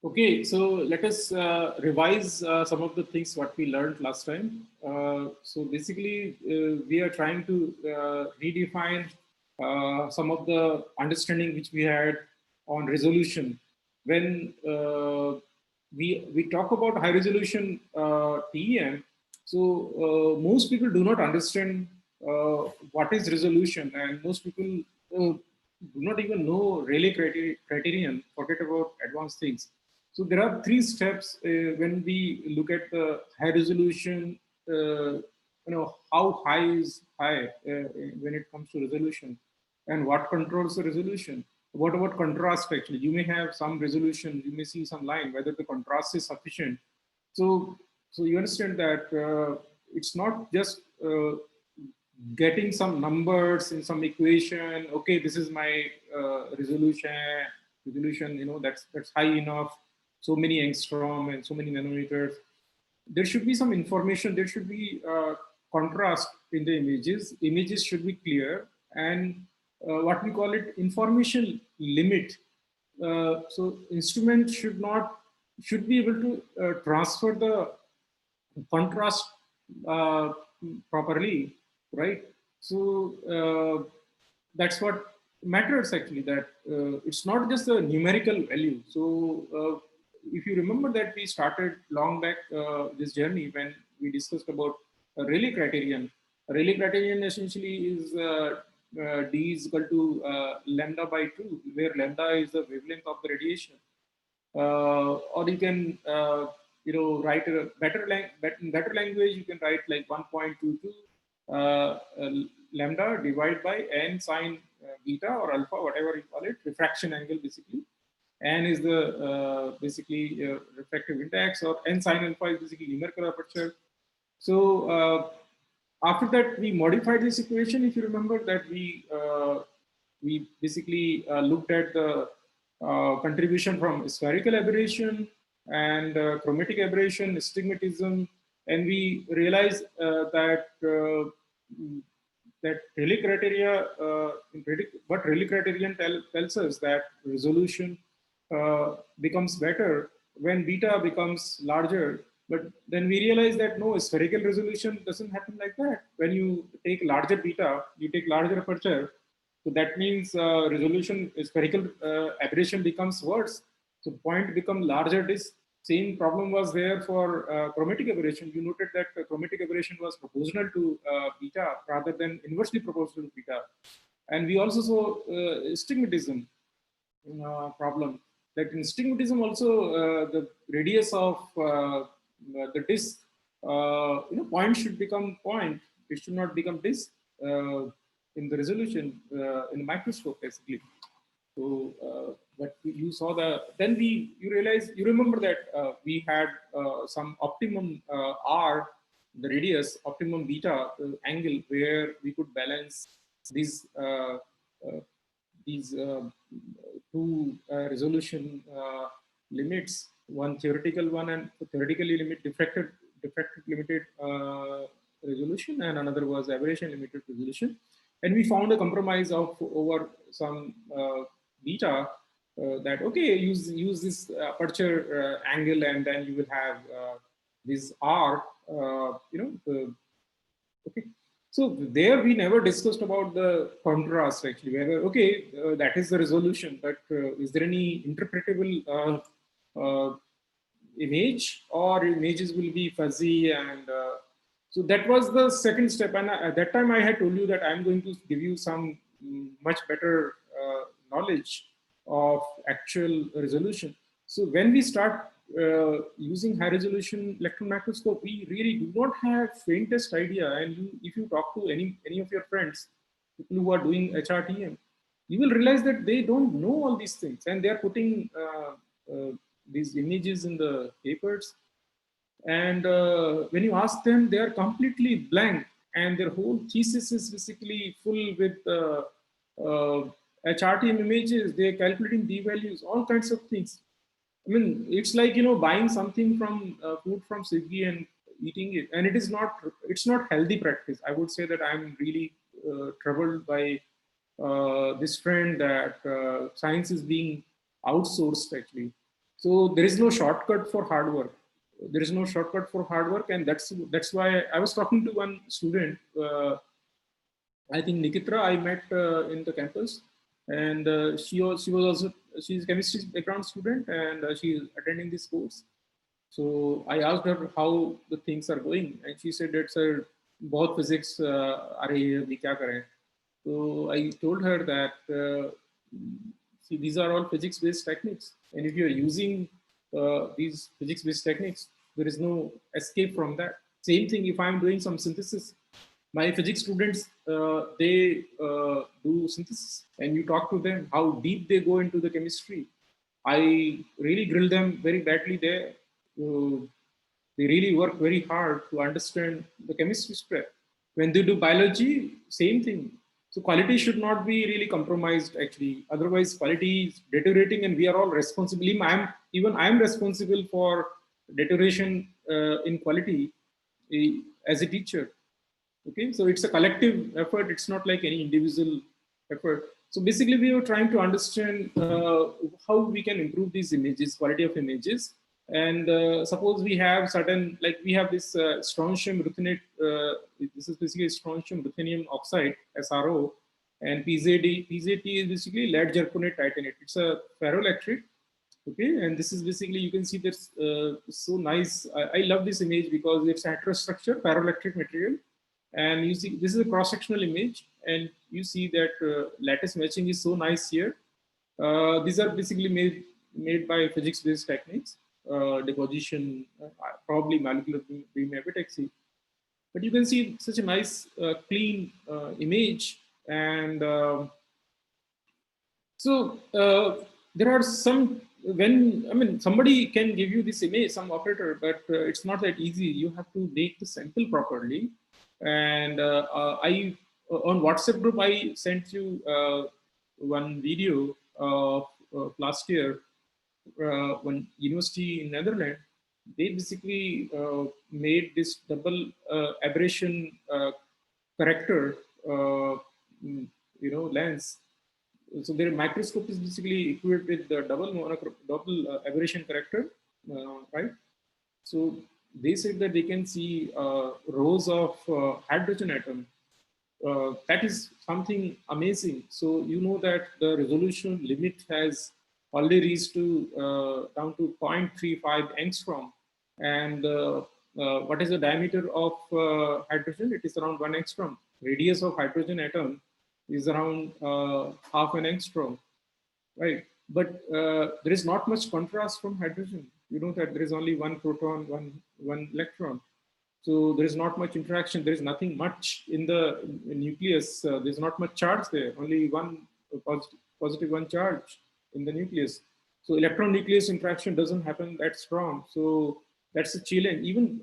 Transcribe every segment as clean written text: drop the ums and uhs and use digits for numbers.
Okay, so let us revise some of the things what we learned last time. So basically, we are trying to redefine some of the understanding which we had on resolution. When we talk about high resolution TEM, so most people do not understand what is resolution, and most people do not even know Rayleigh criterion. Forget about advanced things. So there are three steps when we look at the high resolution. How high is high when it comes to resolution, and what controls the resolution. What about contrast? Actually, you may have some resolution, you may see some line, whether the contrast is sufficient. So you understand that it's not just getting some numbers in some equation. Okay, this is my resolution. That's high enough. So many angstrom and so many nanometers. There should be some information. There should be contrast in the images. Images should be clear, and what we call it information limit. So instrument should be able to transfer the contrast properly, right? So that's what matters actually, that it's not just a numerical value. So if you remember that we started long back this journey when we discussed about Rayleigh criterion. Rayleigh criterion essentially is D is equal to lambda by 2, where lambda is the wavelength of the radiation. Or you can write a better language. You can write like 1.22 lambda divided by n sine beta or alpha, whatever you call it, refraction angle basically. N is the basically refractive index, or n sine alpha is basically numerical aperture. So after that we modified this equation. If you remember that we basically looked at the contribution from spherical aberration and chromatic aberration, astigmatism, and we realized that Rayleigh criteria, what Rayleigh criterion tells us that resolution becomes better when beta becomes larger. But then we realize that no, spherical resolution doesn't happen like that. When you take larger beta, you take larger aperture. So that means resolution, spherical aberration becomes worse. So point become larger disk. Same problem was there for chromatic aberration. You noted that chromatic aberration was proportional to beta rather than inversely proportional to beta. And we also saw astigmatism problem. That in astigmatism also the radius of the disk, point should become point. It should not become disk in the resolution in the microscope basically. So but you saw then you remember that we had some optimum R, the radius, optimum beta angle, where we could balance these two resolution limits, one theoretical one and theoretically diffracted limited resolution, and another was aberration limited resolution. And we found a compromise of over some beta that okay, use this aperture angle, and then you will have this R. Okay. So there we never discussed about the contrast actually, whether okay that is the resolution, but is there any interpretable image, or images will be fuzzy, and so that was the second step. And at that time I had told you that I'm going to give you some much better knowledge of actual resolution. So when we start using high resolution electron microscope, we really do not have faintest idea. And if you talk to any of your friends, people who are doing HRTEM, you will realize that they don't know all these things, and they are putting these images in the papers. And when you ask them, they are completely blank, and their whole thesis is basically full with HRTEM images. They're calculating D values, all kinds of things. I mean, it's like, buying something from food from Swiggy and eating it, and it's not healthy practice. I would say that I'm really troubled by this trend that science is being outsourced actually. So there is no shortcut for hard work. There is no shortcut for hard work, and that's why I was talking to one student. I think Nikitra I met in the campus, and she was also, she's a chemistry background student, and she's attending this course. So I asked her how the things are going, and she said that sir, बहुत physics आ रही है, अभी क्या करें? So I told her that see, these are all physics-based techniques, and if you are using these physics-based techniques, there is no escape from that. Same thing if I'm doing some synthesis. My physics students, they do synthesis, and you talk to them how deep they go into the chemistry. I really grill them very badly there. They really work very hard to understand the chemistry spread. When they do biology, same thing. So quality should not be really compromised actually. Otherwise, quality is deteriorating, and we are all responsible. Even I'm responsible for deterioration in quality as a teacher. Okay, so it's a collective effort. It's not like any individual effort. So basically, we were trying to understand how we can improve these images, quality of images. And suppose we have certain, like we have this strontium ruthenate. This is basically strontium ruthenium oxide (SRO), and PZD. PZT is basically lead zirconate titanate. It's a ferroelectric. Okay, and this is basically, you can see this so nice. I love this image because it's a heterostructure ferroelectric material. And you see, this is a cross-sectional image, and you see that lattice matching is so nice here. These are basically made by physics-based techniques, deposition, probably molecular beam epitaxy. But you can see such a nice, clean image. And so there are some, when, I mean, somebody can give you this image, some operator, but it's not that easy. You have to make the sample properly. And on WhatsApp group, I sent you one video of last year, one university in Netherlands. They basically made this double aberration corrector, lens. So their microscope is basically equipped with the double aberration corrector, right? So they said that they can see rows of hydrogen atom. That is something amazing. So you know that the resolution limit has already reached to down to 0.35 angstrom. And what is the diameter of hydrogen? It is around 1 angstrom. Radius of hydrogen atom is around half an angstrom, right? But there is not much contrast from hydrogen. You know that there is only one proton, one electron. So there is not much interaction. There is nothing much in the nucleus. There's not much charge there. Only one positive one charge in the nucleus. So electron nucleus interaction doesn't happen that strong. So that's a challenge. Even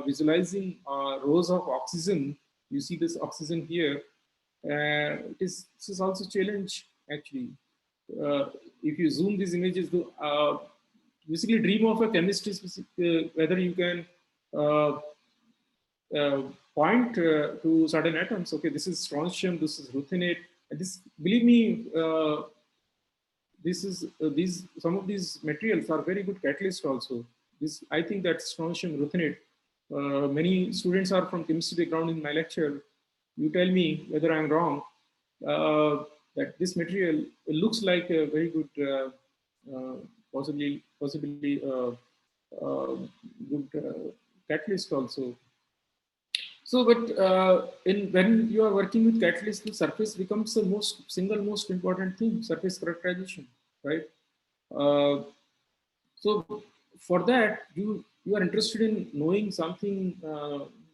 visualizing rows of oxygen. You see this oxygen here. This is also a challenge actually. If you zoom these images, basically dream of a chemistry, whether you can point to certain atoms. Okay, this is strontium, this is ruthenate, and this, believe me, this is these, some of these materials are very good catalysts also. This, I think that strontium ruthenate. Many students are from chemistry background in my lecture. You tell me whether I'm wrong. That this material looks like a very good, possibly good catalyst also. So, but when you are working with catalyst, the surface becomes the single most important thing, surface characterization, right? So for that, you are interested in knowing something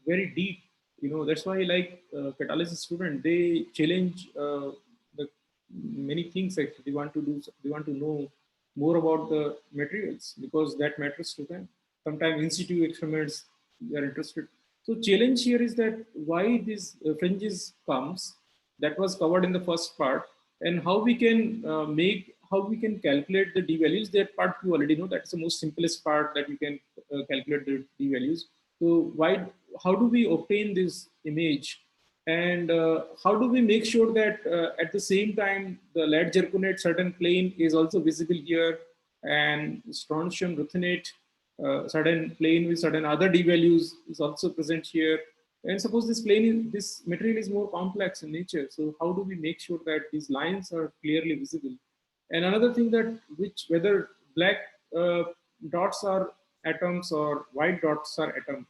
very deep. You know, that's why, like catalysis student, they challenge the many things. Actually, they want to know more about the materials because that matters to them. Sometimes in situ experiments, they are interested. So challenge here is that why these fringes comes, that was covered in the first part, and how we can how we can calculate the d values. That part you already know. That's the most simplest part, that you can calculate the d values. So how do we obtain this image, and how do we make sure that at the same time the lead zirconate certain plane is also visible here, and strontium ruthenate, certain plane with certain other d values is also present here. And suppose this this material is more complex in nature. So how do we make sure that these lines are clearly visible? And another thing that whether black dots are atoms or white dots are atoms.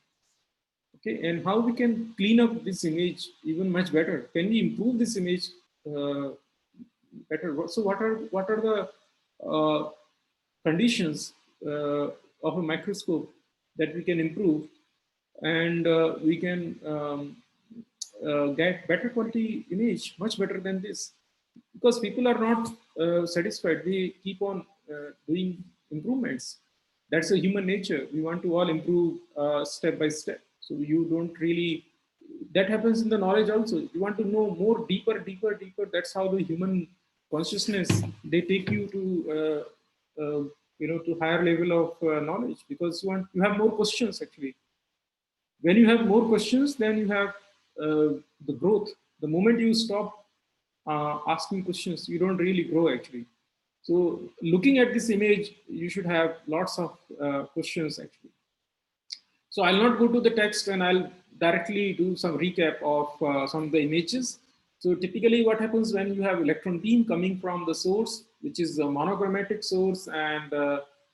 Okay, and how we can clean up this image even much better? Can we improve this image uh, better? So what are the conditions of a microscope that we can improve, and we can get better quality image, much better than this? Because people are not satisfied. They keep on doing improvements. That's a human nature. We want to all improve step by step. So you don't really, that happens in the knowledge also. You want to know more, deeper, deeper, deeper. That's how the human consciousness, they take you to to higher level of knowledge, because you have more questions actually. When you have more questions, then you have the growth. The moment you stop asking questions, you don't really grow actually. So looking at this image, you should have lots of questions actually. So I'll not go to the text, and I'll directly do some recap of some of the images. So typically what happens when you have electron beam coming from the source, which is a monochromatic source, and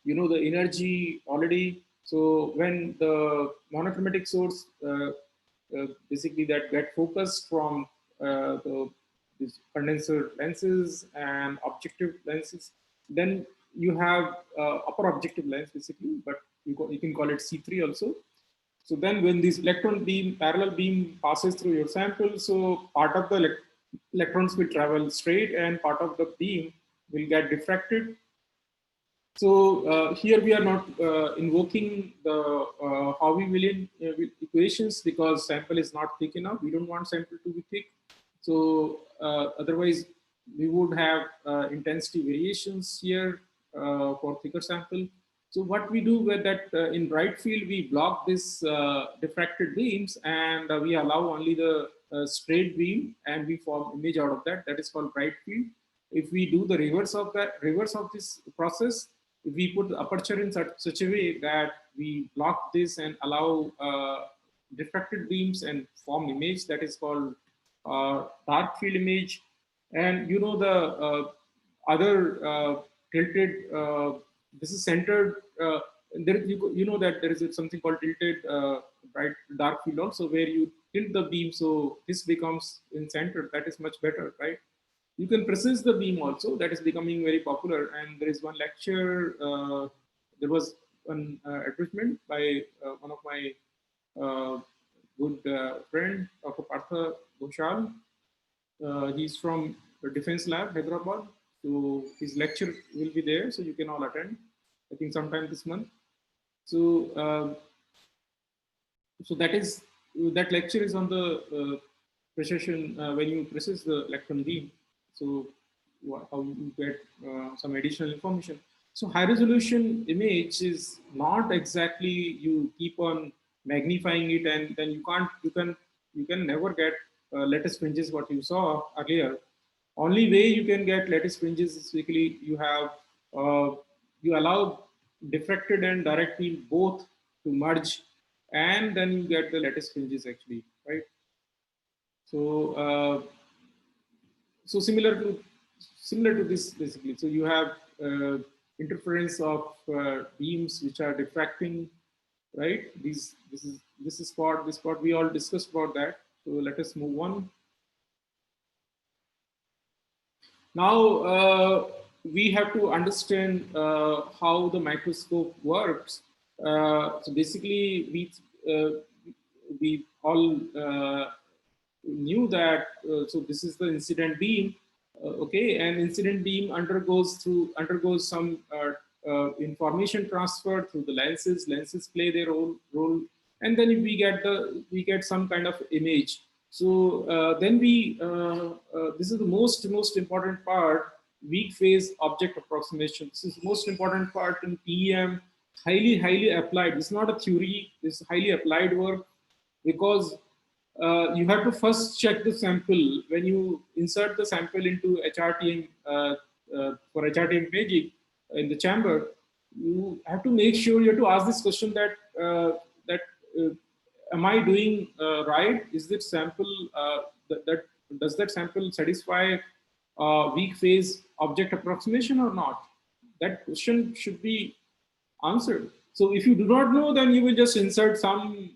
you know the energy already. So when the monochromatic source basically that get focused from these condenser lenses and objective lenses, then you have upper objective lens basically, but you can call it C3 also. So then when this electron beam, parallel beam passes through your sample, so part of the electrons will travel straight and part of the beam will get diffracted. So here we are not invoking the Hauy-Willian equations, because sample is not thick enough. We don't want sample to be thick. So otherwise we would have intensity variations here for thicker sample. So what we do with that in bright field, we block this diffracted beams, and we allow only the straight beam, and we form image out of that. That is called bright field. If we do the reverse of this process, if we put the aperture in such a way that we block this and allow diffracted beams and form image, that is called dark field image. And you know the other tilted, this is centered, there you know that there is something called tilted bright dark field also, where you tilt the beam so this becomes in center. That is much better, right? You can precise the beam also. That is becoming very popular. And there is one lecture, there was an advertisement by one of my good friend, Dr. Partha Ghoshal. He's from the Defense Lab, Hyderabad. So his lecture will be there, so you can all attend, I think sometime this month. So, so that lecture is on the precision when you precise the electron beam. So how you get some additional information. So high resolution image is not exactly you keep on magnifying it, and then you can never get lattice fringes what you saw earlier. Only way you can get lattice fringes is basically you allow diffracted and direct field both to merge, and then you get the lattice fringes actually, right? So so similar to this basically. So you have interference of beams which are diffracting, right? This is spot we all discussed about that. So let us move on. Now we have to understand how the microscope works. So basically, we all knew that. So this is the incident beam, okay, and incident beam undergoes some information transfer through the lenses. Lenses play their role, and then we get some kind of image. So then this is the most important part, weak phase object approximation. This is the most important part in TEM, highly applied. It's not a theory, it's highly applied work, because you have to first check the sample. When you insert the sample into HRTEM, for HRTEM imaging, in the chamber, you have to make sure you have to ask this question that am I doing right? Is this sample does that sample satisfy weak phase object approximation or not? That question should be answered. So if you do not know, then you will just insert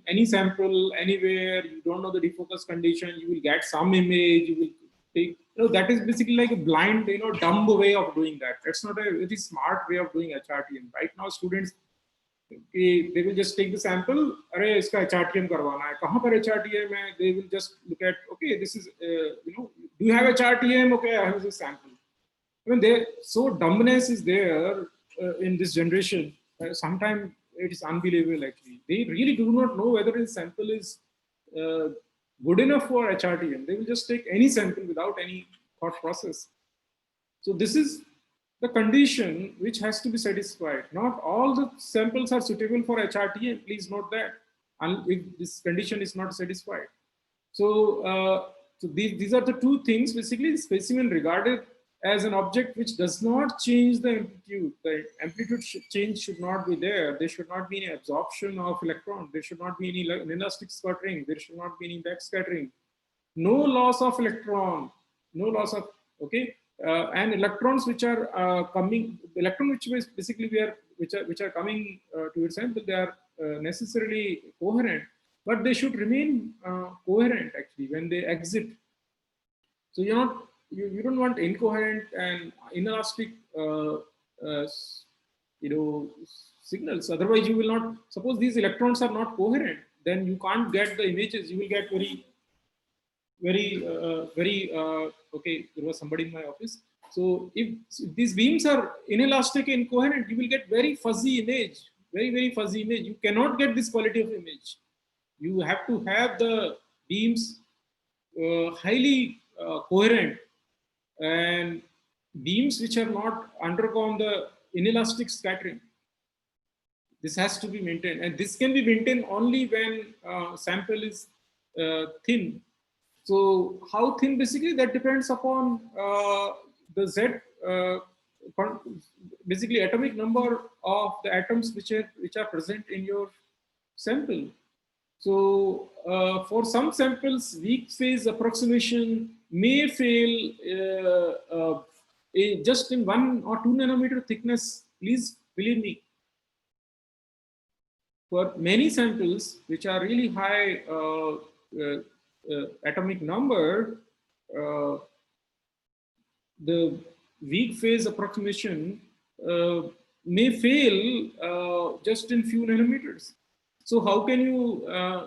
any sample anywhere. You don't know the defocus condition. You will get some image. You will take. That is basically like a blind, dumb way of doing that. That's not a very smart way of doing HRTM. Right now, students, they will just take the sample. अरे इसका HRTM करवाना है. कहाँ पर HRTM है? They will just look at. Okay, this is do you have HRTM? Okay, I have this sample. I mean, so dumbness is there in this generation. Sometimes it is unbelievable. Actually, they really do not know whether the sample is good enough for HRTM. They will just take any sample without any thought process. So this is the condition which has to be satisfied. Not all the samples are suitable for HRTM. Please note that. And if this condition is not satisfied, so these are the two things. Basically, specimen regarded as an object which does not change the amplitude. The amplitude change should not be there. There should not be any absorption of electron. There should not be any inelastic scattering. There should not be any backscattering. No loss of electron. No loss of, okay. And electrons which are coming, electrons which basically which are coming to your sample, they are necessarily coherent, but they should remain coherent actually when they exit. So you don't want incoherent and inelastic signals. Otherwise, you will not. Suppose these electrons are not coherent, then you can't get the images. You will get very okay. There was somebody in my office. So if these beams are inelastic and incoherent, you will get very fuzzy image, very fuzzy image. You cannot get this quality of image. You have to have the beams highly coherent, and beams which are not undergone the inelastic scattering. This has to be maintained, and this can be maintained only when sample is thin. So how thin? Basically, that depends upon the Z, basically atomic number of the atoms which are present in your sample. So for some samples, weak phase approximation may fail just in 1 or 2 nanometer thickness. Please believe me. For many samples which are really high atomic number, the weak phase approximation may fail just in few nanometers. So how can you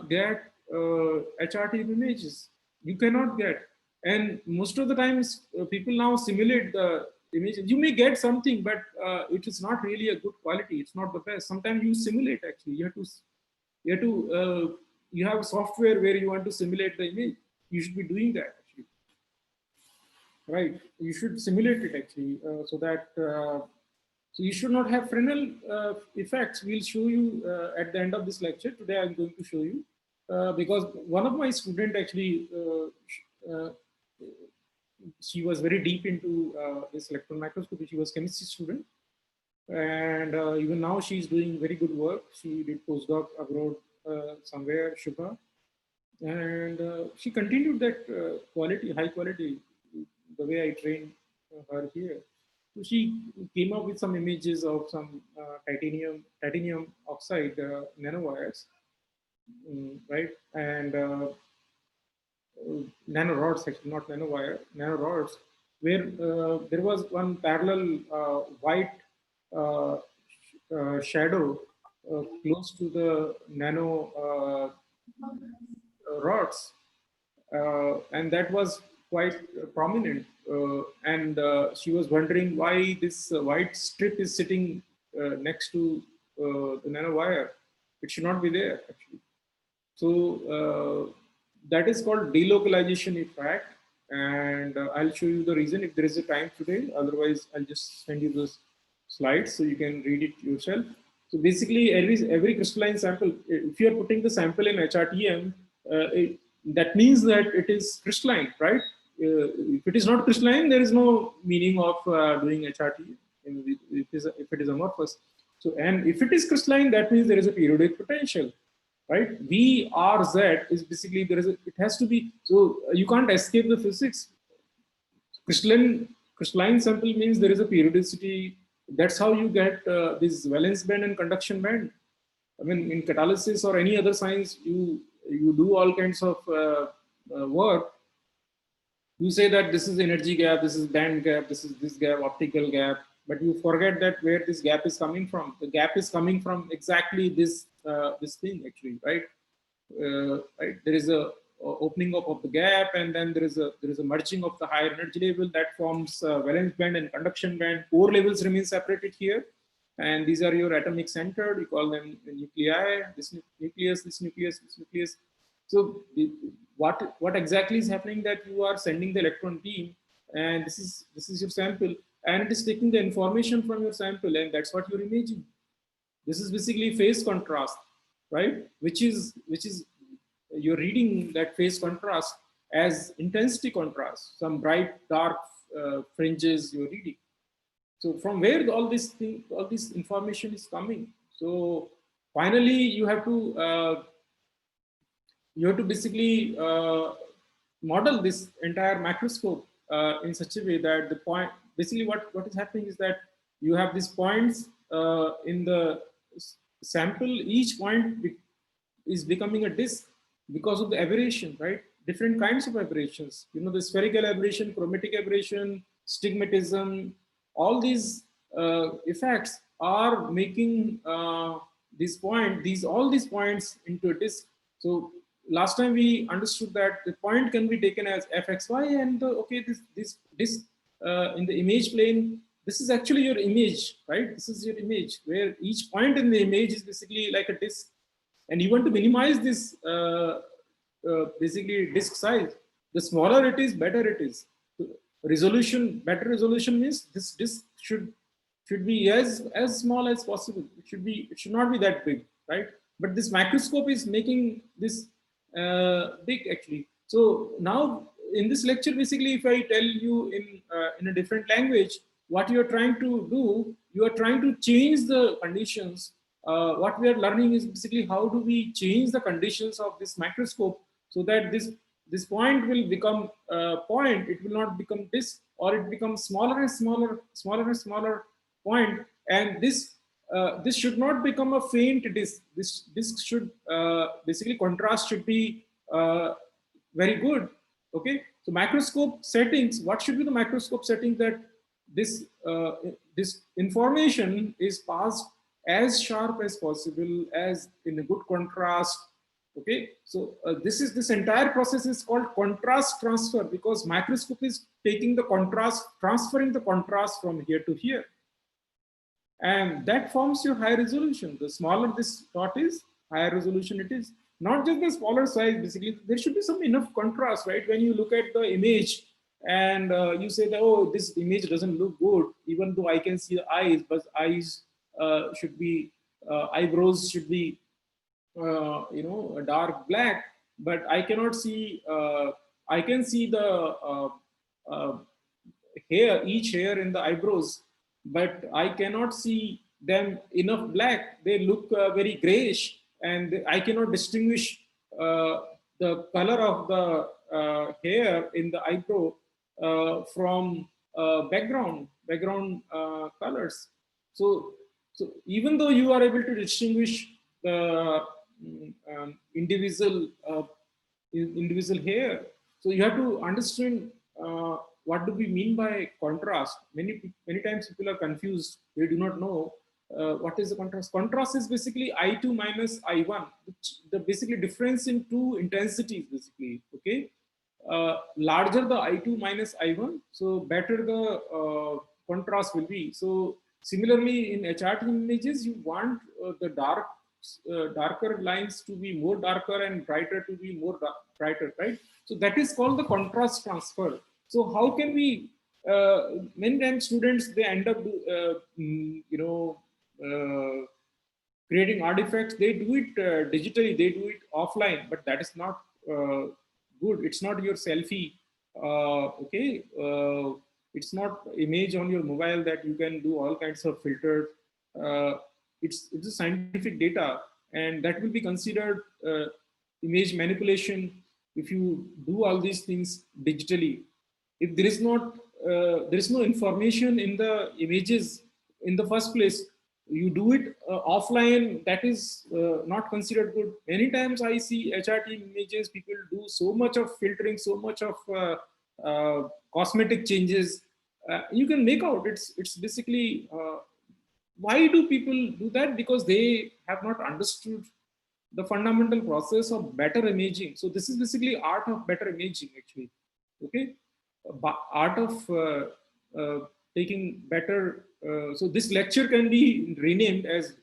get HRTM images? You cannot get. And most of the times, people now simulate the images. You may get something, but it is not really a good quality. It's not the best. Sometimes you simulate actually. You have software where you want to simulate the image. You should be doing that actually. Right? You should simulate it actually, so that so you should not have Fresnel effects. We'll show you at the end of this lecture. Today I'm going to show you because one of my students actually, she was very deep into this electron microscopy. She was a chemistry student, and even now she's doing very good work. She did postdoc abroad somewhere, Shubha, and she continued that high quality, the way I trained her here. So she came up with some images of some titanium oxide nanowires, right? And nanorods, actually, not nanowire, nanorods, where there was one parallel white shadow close to the nano rods, and that was quite prominent. And she was wondering why this white strip is sitting next to the nanowire. It should not be there, actually. So that is called delocalization effect. And I'll show you the reason if there is a time today. Otherwise, I'll just send you those slides so you can read it yourself. So basically, every crystalline sample, if you are putting the sample in HRTM, that means that it is crystalline, right? If it is not crystalline, there is no meaning of doing HRTM. if it is amorphous. So, and if it is crystalline, that means there is a periodic potential, right? V R Z is basically it has to be, so you can't escape the physics. Crystalline sample means there is a periodicity. That's how you get this valence band and conduction band. I mean, in catalysis or any other science, you do all kinds of work. You say that this is energy gap, this is band gap, this is this gap, optical gap, but you forget that where this gap is coming from. The gap is coming from exactly this this thing actually, right? Right. There is a opening up of the gap, and then there is a merging of the higher energy level that forms valence band and conduction band. Core levels remain separated here, and these are your atomic center. You call them the nuclei. This nucleus, this nucleus, this nucleus. So what exactly is happening, that you are sending the electron beam, and this is your sample, and it is taking the information from your sample, and that's what you're imaging. This is basically phase contrast, right? Which is you're reading that phase contrast as intensity contrast, some bright dark fringes you're reading. So from where all this information is coming? So finally you have to basically model this entire microscope in such a way that the point, basically what is happening is that you have these points in the sample. Each point is becoming a disk because of the aberration, right? Different kinds of aberrations, you know, the spherical aberration, chromatic aberration, stigmatism, all these effects are making all these points into a disk. So last time we understood that the point can be taken as fxy, and okay, this disk in the image plane, this is actually your image, right? This is your image, where each point in the image is basically like a disk, and you want to minimize this basically disk size. The smaller it is, better it is. Better resolution means this disk should be as small as possible. It should not be that big, right? But this microscope is making this big actually. So now in this lecture, basically, if I tell you in a different language, what you are trying to do, you are trying to change the conditions. What we are learning is basically how do we change the conditions of this microscope so that this point will become point. It will not become disk, or it becomes smaller and smaller point. And this should not become a faint disk. This disk should basically contrast should be very good. Okay, so microscope settings. What should be the microscope setting, that this information is passed as sharp as possible, as in a good contrast. Okay, so this entire process is called contrast transfer, because microscope is taking the contrast, transferring the contrast from here to here, and that forms your high resolution. The smaller this dot is, higher resolution it is. Not just the smaller size, basically there should be some enough contrast, right? When you look at the image and you say that, oh, this image doesn't look good, even though I can see the eyes, but eyes should be eyebrows should be you know, a dark black, but I cannot see I can see the hair, each hair in the eyebrows, but I cannot see them enough black. They look very grayish, and I cannot distinguish the color of the hair in the eyebrow from background colors. So even though you are able to distinguish the individual hair, so you have to understand what do we mean by contrast. Many times people are confused. They do not know what is the contrast. Contrast is basically I2 minus I1, which the basically difference in two intensities basically. Okay, larger the I2 minus I1, so better the contrast will be. So similarly in HRTEM images, you want the darker lines to be more darker and brighter to be more brighter, right? So that is called the contrast transfer. So how can we, many times students, they end up, you know, creating artifacts. They do it digitally, they do it offline, but that is not good. It's not your selfie. Okay. It's not image on your mobile that you can do all kinds of filters. It's a scientific data, and that will be considered image manipulation if you do all these things digitally. If there is not there is no information in the images in the first place, you do it offline, that is not considered good. Many times I see HRT images, people do so much of filtering, so much of cosmetic changes. You can make out it's basically why do people do that? Because they have not understood the fundamental process of better imaging. So this is basically art of better imaging, actually. Okay, art of taking better. So this lecture can be renamed as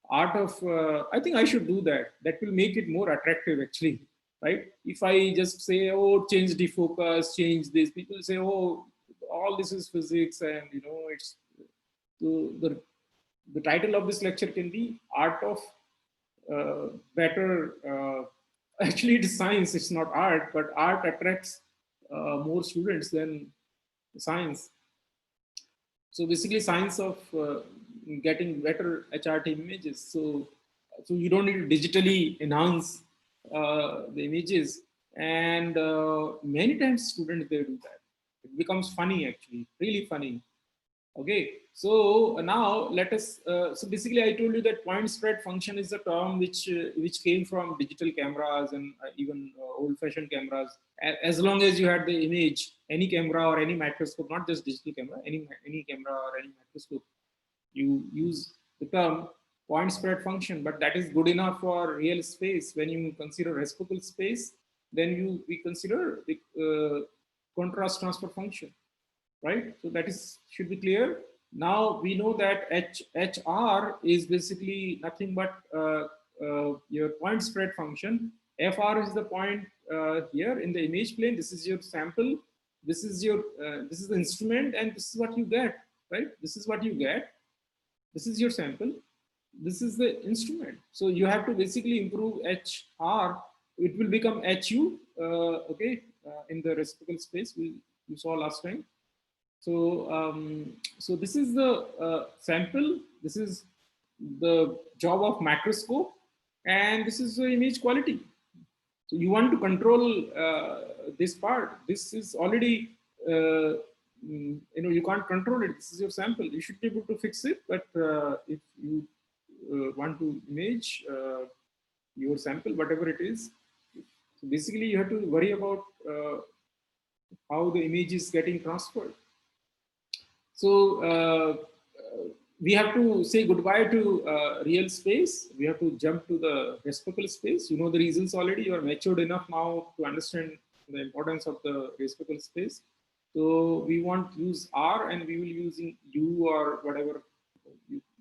art of. I think I should do that. That will make it more attractive, actually, right? If I just say, oh, change defocus, change this, people say, oh, all this is physics, and it's so the title of this lecture can be art of better. Actually, it is science. It's not art, but art attracts more students than science. So basically, science of getting better HRT images. So you don't need to digitally enhance the images, and many times students, they do that. It becomes funny, actually, really funny. Okay, so now let us. So basically, I told you that point spread function is a term which came from digital cameras and even old-fashioned cameras. As long as you had the image, any camera or any microscope, not just digital camera, any camera or any microscope, you use the term point spread function. But that is good enough for real space. When you consider reciprocal space, then we consider the contrast transfer function. Right? So that should be clear. Now we know that HR is basically nothing but your point spread function. FR is the point here in the image plane. This is your sample. This is the instrument, and this is what you get. Right? This is what you get. This is your sample. This is the instrument. So you have to basically improve HR. It will become HU. Okay, in the reciprocal space you saw last time. So this is the sample. This is the job of microscope, and this is the image quality. So you want to control this part. This is already you can't control it. This is your sample. You should be able to fix it. But if you want to image your sample, whatever it is, so basically you have to worry about how the image is getting transferred. So we have to say goodbye to real space. We have to jump to the reciprocal space. You know the reasons already. You are matured enough now to understand the importance of the reciprocal space. So we want to use R, and we will using U or whatever.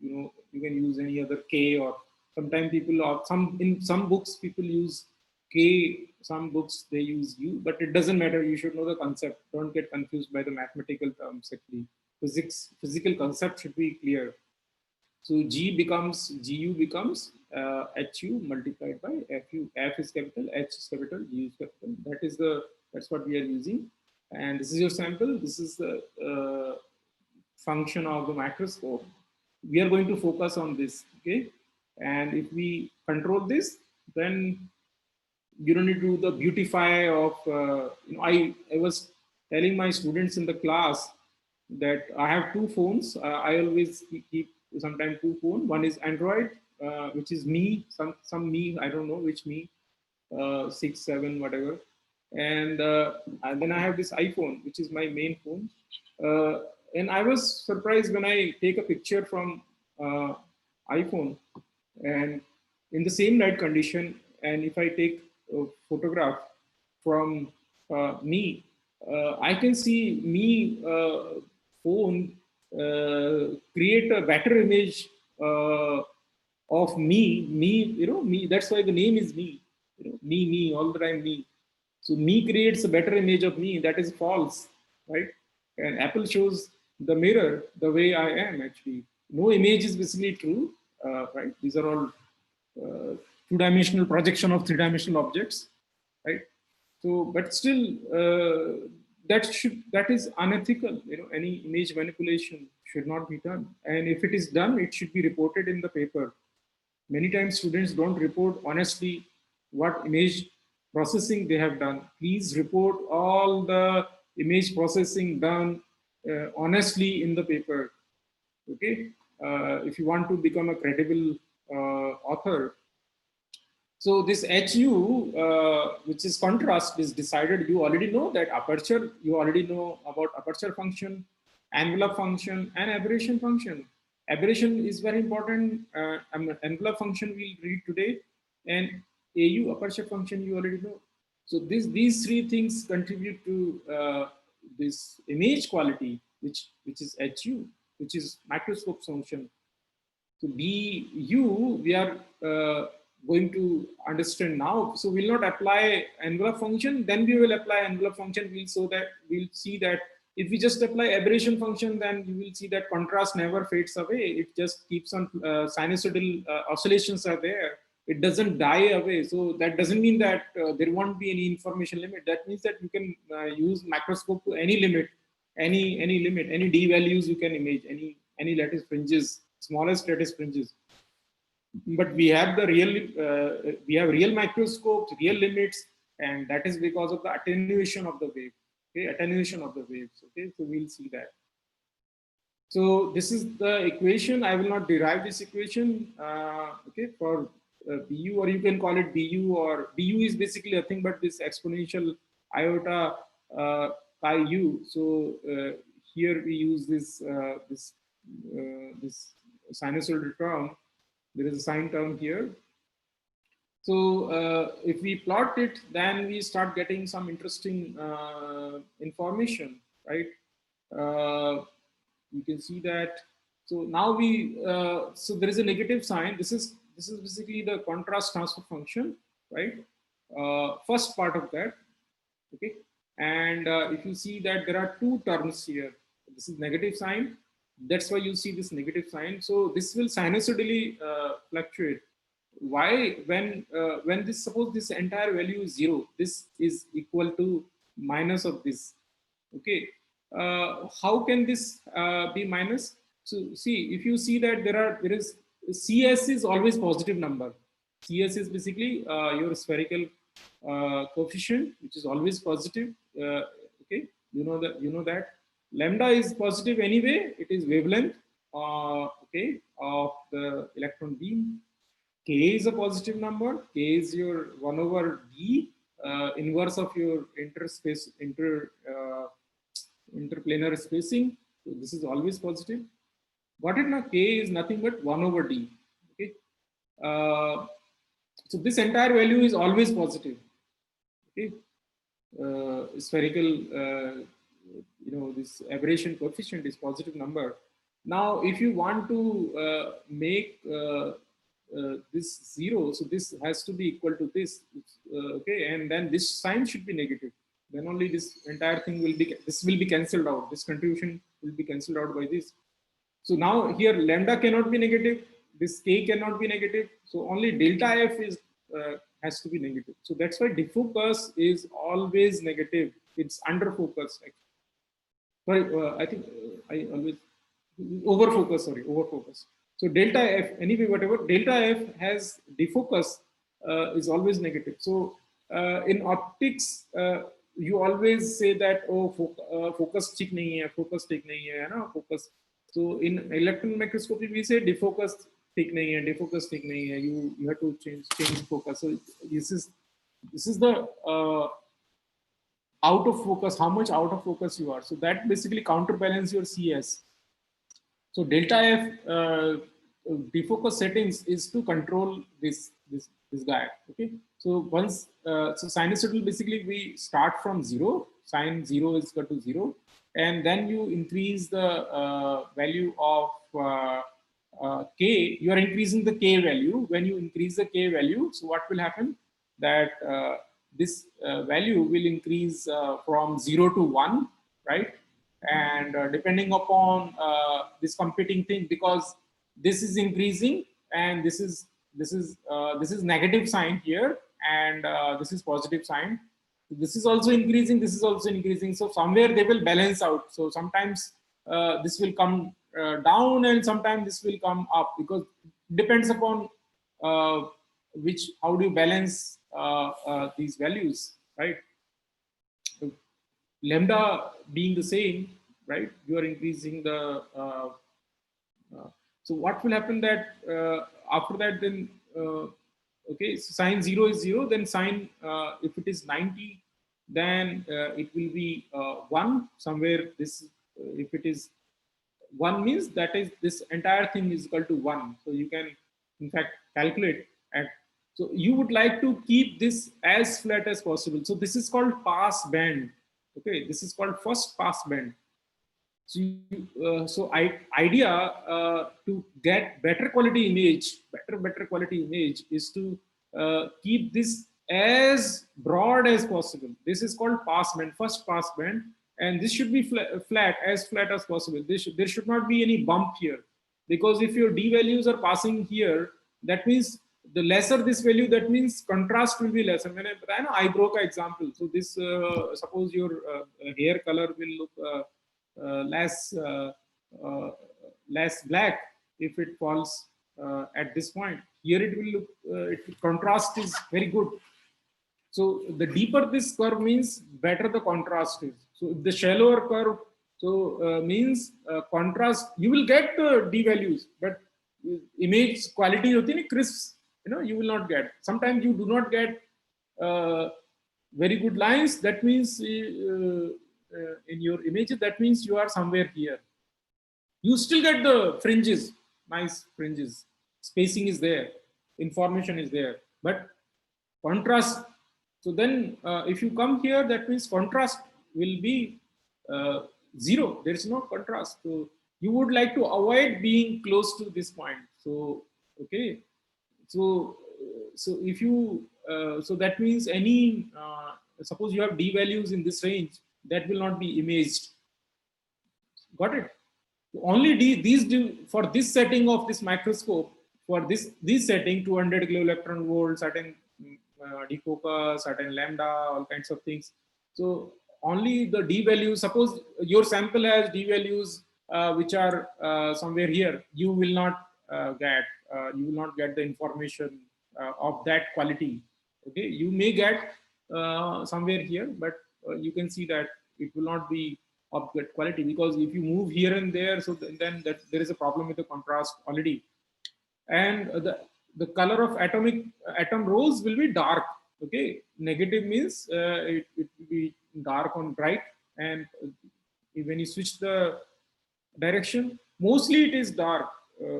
You can use any other K, or sometimes people, or in some books people use K. Some books they use U, but it doesn't matter. You should know the concept. Don't get confused by the mathematical terms. Actually, physical concept should be clear. So GU becomes HU multiplied by FU. F is capital, H is capital, G is capital. That's what we are using. And this is your sample. This is the function of the microscope. We are going to focus on this, okay? And if we control this, then you don't need to do the beautify of, I was telling my students in the class that I have two phones. I always keep sometimes two phones. One is Android, which is me, some me, I don't know which me, 6, 7, whatever. And then I have this iPhone, which is my main phone. And I was surprised when I take a picture from iPhone, and in the same light condition, and if I take a photograph from me, I can see me phone create a better image of me. Me. That's why the name is me. Me, all the time me. So me creates a better image of me. That is false, right? And Apple shows the mirror the way I am, actually. No image is basically true, right? These are all two-dimensional projection of three-dimensional objects, right? So, but still, that is unethical. Any image manipulation should not be done, and if it is done, it should be reported in the paper. Many times students don't report honestly what image processing they have done. Please report all the image processing done honestly in the paper. Okay, if you want to become a credible author. So this HU, which is contrast, is decided. You already know that aperture. You already know about aperture function, envelope function, and aberration function. Aberration is very important. Envelope function we'll read today, and AU aperture function you already know. So these three things contribute to this image quality, which is HU, which is microscope function. So BU we are going to understand now. So we'll not apply envelope function, then we will apply envelope function. We'll see that if we just apply aberration function, then you will see that contrast never fades away. It just keeps on sinusoidal oscillations are there. It doesn't die away. So that doesn't mean that there won't be any information limit. That means that you can use microscope to any limit, any limit, any D values you can image, any lattice fringes, smallest lattice fringes. But we have the real microscopes, real limits, and that is because of the attenuation of the wave. Okay, attenuation of the waves. Okay, so we'll see that. So this is the equation. I will not derive this equation. Okay, for BU, or you can call it BU, or BU is basically nothing but this exponential iota chi u. So here we use this sinusoidal term. There is a sine term here. So if we plot it, then we start getting some interesting information, right? You can see that. So now so there is a negative sign. This is basically the contrast transfer function, right? First part of that, okay? And if you see that there are two terms here, this is negative sign. That's why you see this negative sign. So this will sinusoidally fluctuate. Why? When this, suppose this entire value is 0, this is equal to minus of this. Okay. How can this be minus? So see, if you see that there is CS is always positive number. CS is basically your spherical coefficient, which is always positive. Okay, you know that. Lambda is positive anyway. It is wavelength, okay, of the electron beam. K is a positive number. K is your 1 over D, inverse of your interplanar spacing. So this is always positive. What is now? K is nothing but 1 over D. Okay. So this entire value is always positive. Okay. Spherical. This aberration coefficient is positive number. Now, if you want to make this 0, so this has to be equal to this, okay, and then this sign should be negative. Then only this entire thing will be cancelled out. This contribution will be cancelled out by this. So now here lambda cannot be negative. This K cannot be negative. So only delta F has to be negative. So that's why defocus is always negative. It's underfocus. Sorry, I think I always overfocus. Sorry, overfocus. So delta F, anyway, whatever delta F has defocus is always negative. So in optics, you always say that focus ठीक नहीं है, focus ठीक नहीं है, ना focus. So in electron microscopy, we say defocus ठीक नहीं है, defocus ठीक नहीं है. You have to change focus. So this is the out of focus, how much out of focus you are. So that basically counterbalance your CS. So delta F defocus settings is to control this guy. Okay. So once so sinusoidal, basically we start from 0. Sin 0 is equal to 0, and then you increase the value of K. You are increasing the K value. When you increase the K value, so what will happen? That this value will increase from 0 to 1, right? And depending upon this competing thing, because this is increasing and this is negative sign here, and this is positive sign. This is also increasing, this is also increasing. So somewhere they will balance out. So sometimes this will come down and sometimes this will come up, because it depends upon how do you balance these values, right? So lambda being the same, right? You are increasing the so what will happen that after that then okay, so sine 0 is 0, then sine if it is 90, then it will be 1 somewhere. This if it is 1 means that is this entire thing is equal to 1. So you can in fact calculate at, so you would like to keep this as flat as possible. So this is called pass band. Okay, this is called first pass band. So, idea to get better quality image, better quality image is to keep this as broad as possible. This is called pass band, first pass band, and this should be flat as possible. There should not be any bump here, because if your d values are passing here, that means the lesser this value, that means contrast will be lesser. When I broke an example. So this suppose your hair color will look less less black if it falls at this point. Here it will look contrast is very good. So the deeper this curve means better the contrast is. So if the shallower curve, so means contrast, you will get d values, but image quality hoti na crisp, you will not get. Sometimes you do not get very good lines. That means in your images, that means you are somewhere here. You still get the fringes, nice fringes. Spacing is there, information is there, but contrast. So then if you come here, that means contrast will be 0. There is no contrast. So you would like to avoid being close to this point. So, okay. So if you, so that means any, suppose you have d values in this range, that will not be imaged. Got it? Only for this setting of this microscope, for this setting, 200 kilo electron volt, certain defocus, certain lambda, all kinds of things. So only the d values, suppose your sample has d values which are somewhere here, you will not get the information of that quality. Okay, you may get somewhere here, but you can see that it will not be of good quality, because if you move here and there, so then there is a problem with the contrast already. And the color of atom rows will be dark. Okay, negative means it will be dark on bright, and when you switch the direction, mostly it is dark.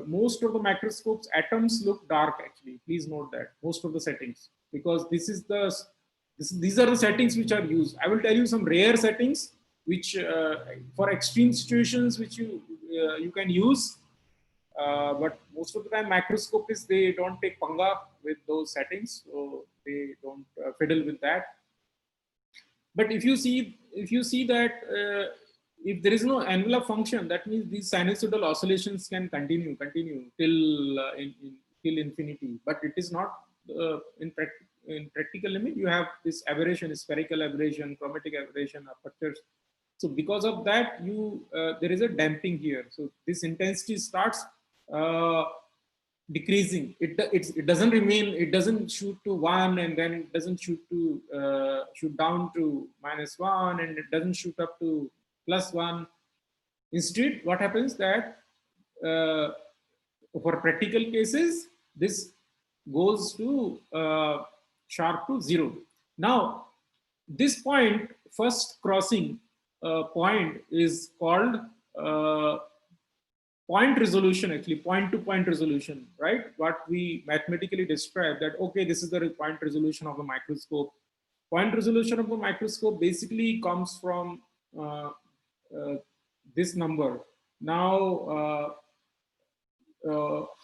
Most of the microscopes, atoms look dark actually. Please note that most of the settings, because these are the settings which are used. I will tell you some rare settings which for extreme situations which you can use. But most of the time microscopists, they don't take panga with those settings, so they don't fiddle with that. But if you see that if there is no envelope function, that means these sinusoidal oscillations can continue till till infinity. But it is not in practical limit. You have this aberration, spherical aberration, chromatic aberration, apertures. So because of that, there is a damping here. So this intensity starts decreasing. It doesn't remain. It doesn't shoot to 1 and then it doesn't shoot down to -1, and it doesn't shoot up to +1. Instead, what happens that for practical cases, this goes to sharp to 0. Now, this point, first crossing point, is called point resolution, actually point-to-point resolution, right? What we mathematically describe that, okay, this is the point resolution of the microscope. Point resolution of the microscope basically comes from this number. Now,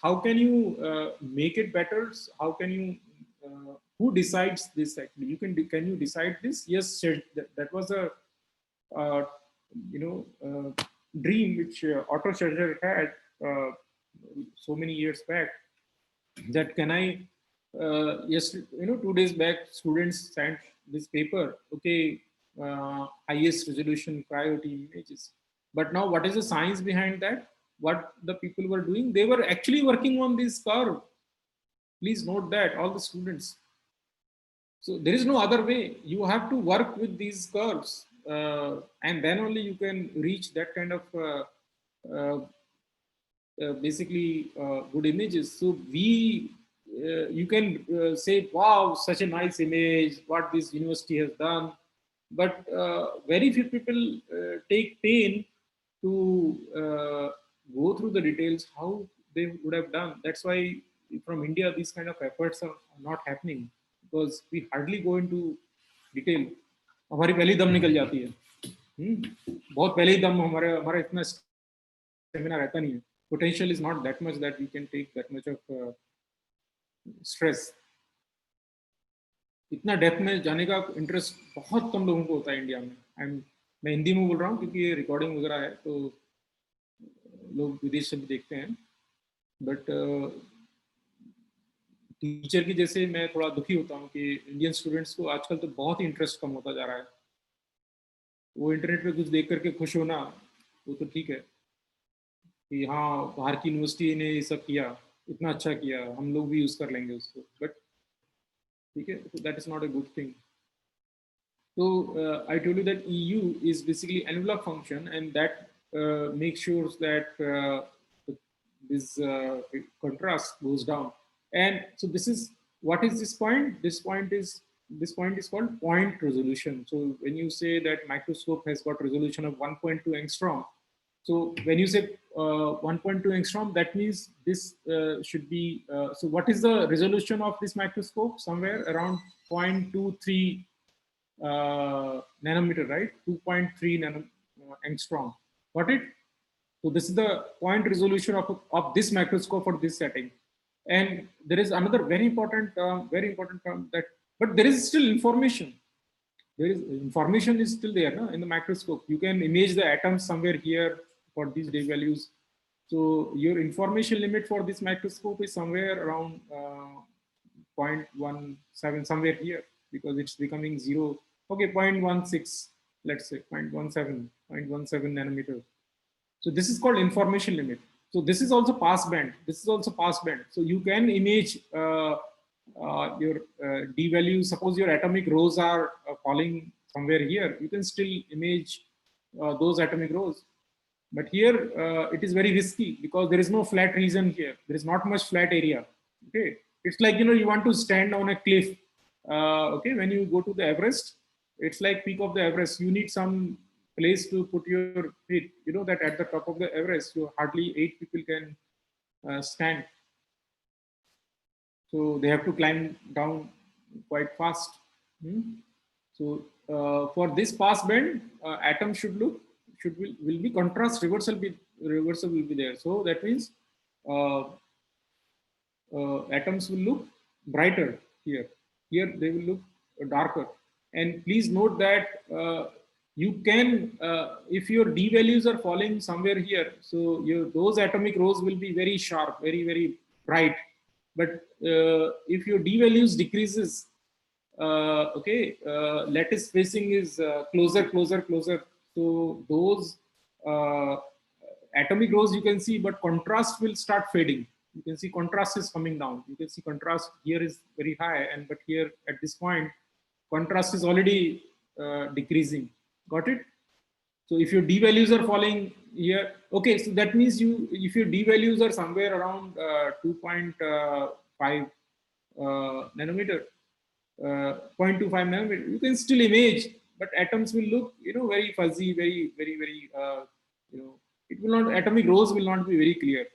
how can you make it better? How can you, who decides this actually? Can you decide this? Yes, that was a, dream which Otto SCHERZER had so many years back, that can I, yes, 2 days back, students sent this paper, okay, highest resolution cryo-OT images. But now what is the science behind that? What the people were doing? They were actually working on this curve. Please note that, all the students. So there is no other way. You have to work with these curves, and then only you can reach that kind of uh, basically good images. So you can say, wow, such a nice image, what this university has done. But very few people take pain to go through the details, how they would have done. That's why from India, these kind of efforts are not happening, because we hardly go into detail. हमारी पहली दम निकल जाती है, बहुत पहले ही दम हमारे हमारा इतना स्टेमिना रहता नहीं है. Potential is not that much that we can take that much of stress. इतना डेप्थ में जाने का इंटरेस्ट बहुत कम लोगों को होता है इंडिया में. मैं हिंदी में बोल रहा हूँ क्योंकि ये रिकॉर्डिंग वगैरह है, तो लोग विदेश से भी देखते हैं. बट टीचर की जैसे मैं थोड़ा दुखी होता हूँ कि इंडियन स्टूडेंट्स को आजकल तो बहुत ही इंटरेस्ट कम होता जा रहा है. वो इंटरनेट पे कुछ देख करके खुश होना, वो तो ठीक है कि हाँ बाहर की यूनिवर्सिटी ने ये सब किया, इतना अच्छा किया, हम लोग भी यूज़ कर लेंगे उसको. बट ठीक है, that is not a good thing. So I told you that EU is basically envelope function, and that makes sure that this contrast goes down. And so this is, what is this point? This point is called point resolution. So when you say that microscope has got resolution of 1.2 angstrom, so when you say 1.2 angstrom, that means this should be, so what is the resolution of this microscope? Somewhere around 0.23 nanometer, right? 2.3 angstrom. Got it? So this is the point resolution of this microscope for this setting. And there is another very important term that, but there is still information. There is information is still there, no? In the microscope. You can image the atoms somewhere here for these day values. So your information limit for this microscope is somewhere around 0.17, somewhere here, because it's becoming 0. Okay, 0.16, let's say 0.17 nanometer. So this is called information limit. So this is also passband. This is also passband. So you can image your d values. Suppose your atomic rows are falling somewhere here, you can still image those atomic rows. But here it is very risky because there is no flat region here. There is not much flat area. Okay, it's like, you know, you want to stand on a cliff. Okay, when you go to the Everest, it's like peak of the Everest. You need some place to put your feet. You know that at the top of the Everest, you hardly 8 people can stand. So they have to climb down quite fast. So for this passband, atom will be contrast reversal will be there. So that means atoms will look brighter here. Here they will look darker. And please note that you can, if your d values are falling somewhere here, so those atomic rows will be very sharp, very, very bright. But if your d values decreases, okay, lattice spacing is closer. So those atomic rows you can see, but contrast will start fading. You can see contrast is coming down. You can see contrast here is very high, but here at this point, contrast is already decreasing. Got it? So if your d values are falling here, okay, so that means if your d values are somewhere around 2.5 nanometer, 0.25 nanometer, you can still image, but atoms will look, you know, very fuzzy, very, you know, it will not, atomic rows will not be very clear.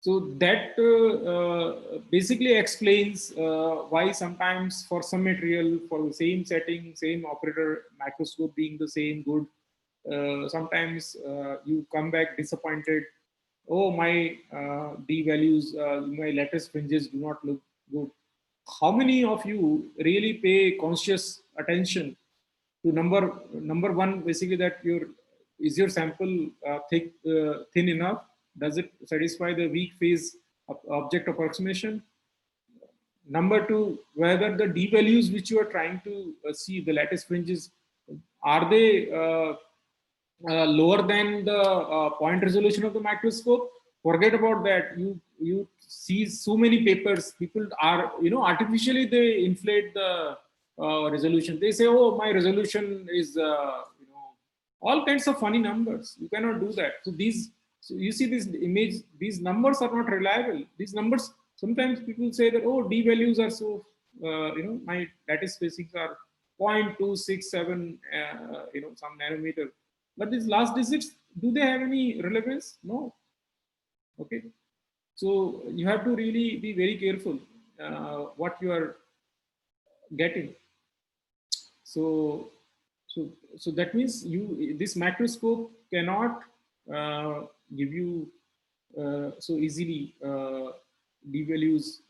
So that basically explains why sometimes for some material, for the same setting, same operator, microscope being the same good, sometimes you come back disappointed. Oh, my d values, my lattice fringes do not look good. How many of you really pay conscious attention to number one, basically, that is your sample thin enough? Does it satisfy the weak phase object approximation? Number two, whether the D values which you are trying to see, the lattice fringes, are they lower than the point resolution of the microscope? Forget about that. You see so many papers. People are, artificially they inflate the resolution. They say, oh, my resolution is all kinds of funny numbers. You cannot do that. So you see this image. These numbers are not reliable. These numbers, sometimes people say that, oh, D values are so my lattice spacings are 0.267 some nanometer, but these last digits, do they have any relevance? No. Okay. So you have to really be very careful what you are getting. So, so that means this macroscope cannot give you so easily D values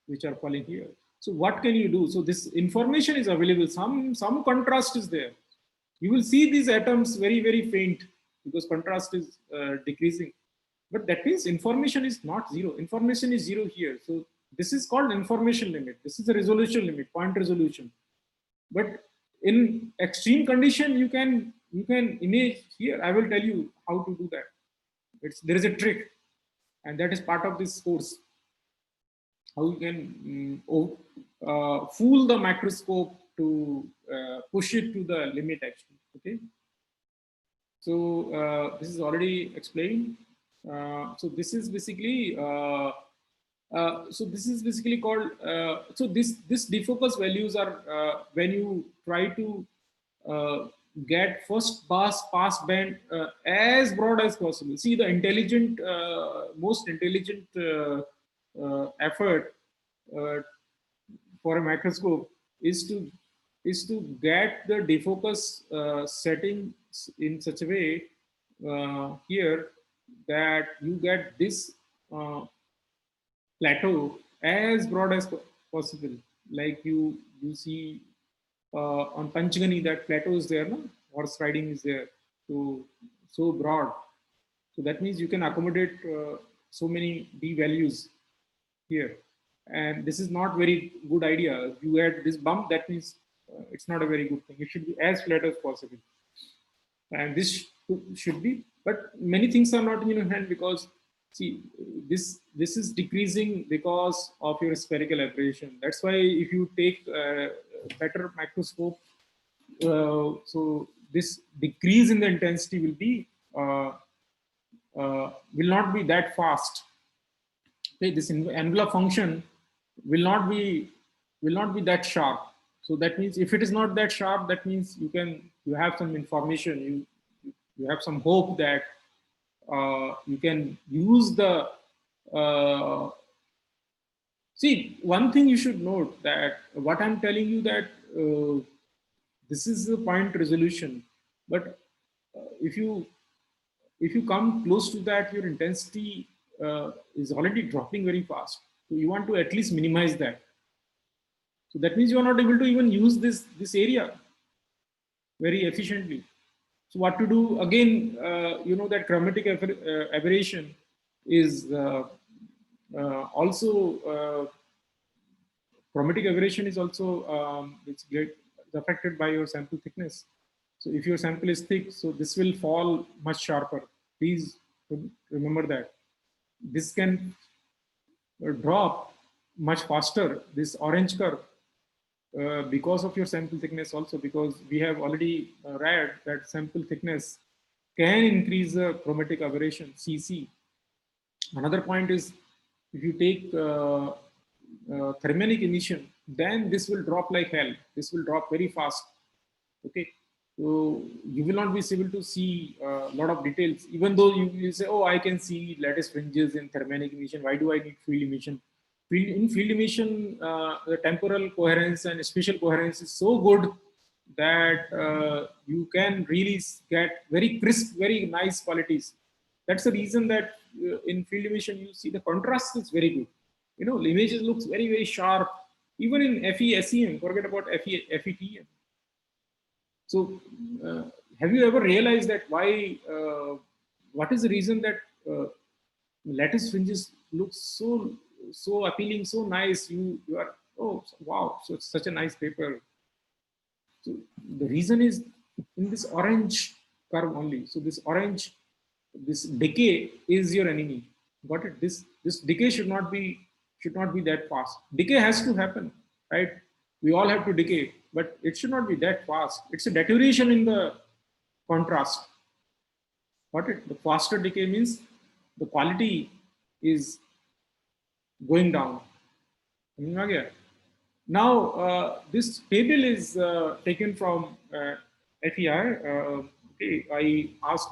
which are falling here. So what can you do? So this information is available. Some contrast is there. You will see these atoms very faint because contrast is decreasing. But that means information is not zero. Information is zero here. So this is called information limit. This is the resolution limit, point resolution. But in extreme condition, you can image here. I will tell you how to do that. There is a trick, and that is part of this course. How you can fool the microscope to push it to the limit actually. Okay. So this is already explained. So this is basically called so this defocus values are when you try to get first pass band as broad as possible. See, the intelligent most intelligent effort for a microscope is to get the defocus setting in such a way here that you get this plateau as broad as possible. Like you see on Panchgani, that plateau is there, no? Horse riding is there, so broad. So that means you can accommodate so many D values here, and this is not very good idea. If you add this bump, that means it's not a very good thing. It should be as flat as possible, and this should be. But many things are not in your hand because see, this is decreasing because of your spherical aberration. That's why if you take better microscope, so this decrease in the intensity will be will not be that fast. Okay, this envelope function will not be that sharp. So that means if it is not that sharp, that means you have some information, you have some hope that you can use the see, one thing you should note, that what I'm telling you, that this is the point resolution, but if you come close to that, your intensity is already dropping very fast. So you want to at least minimize that. So that means you are not able to even use this area very efficiently. So what to do? Again, that chromatic aberration is also chromatic aberration is also it's affected by your sample thickness. So if your sample is thick, so this will fall much sharper. Please remember that. This can drop much faster, this orange curve, because of your sample thickness also, because we have already read that sample thickness can increase the chromatic aberration, CC. Another point is, if you take thermionic emission, then this will drop like hell. This will drop very fast. Okay. So you will not be able to see a lot of details, even though you say, oh, I can see lattice fringes in thermionic emission. Why do I need field emission? In field emission, the temporal coherence and spatial coherence is so good that you can really get very crisp, very nice qualities. That's the reason that in field emission, you see the contrast is very good. The images looks very sharp. Even in FE-SEM, forget about FETM. So, have you ever realized that why? What is the reason that lattice fringes look so so appealing, so nice. You are, oh wow, so it's such a nice paper. So the reason is in this orange curve only. So this orange, this decay is your enemy. Got it? This decay should not be that fast. Decay has to happen, right? We all have to decay, but it should not be that fast. It's a deterioration in the contrast. Got it? The faster decay means the quality is going down. Now, this table is taken from FEI. Okay, I asked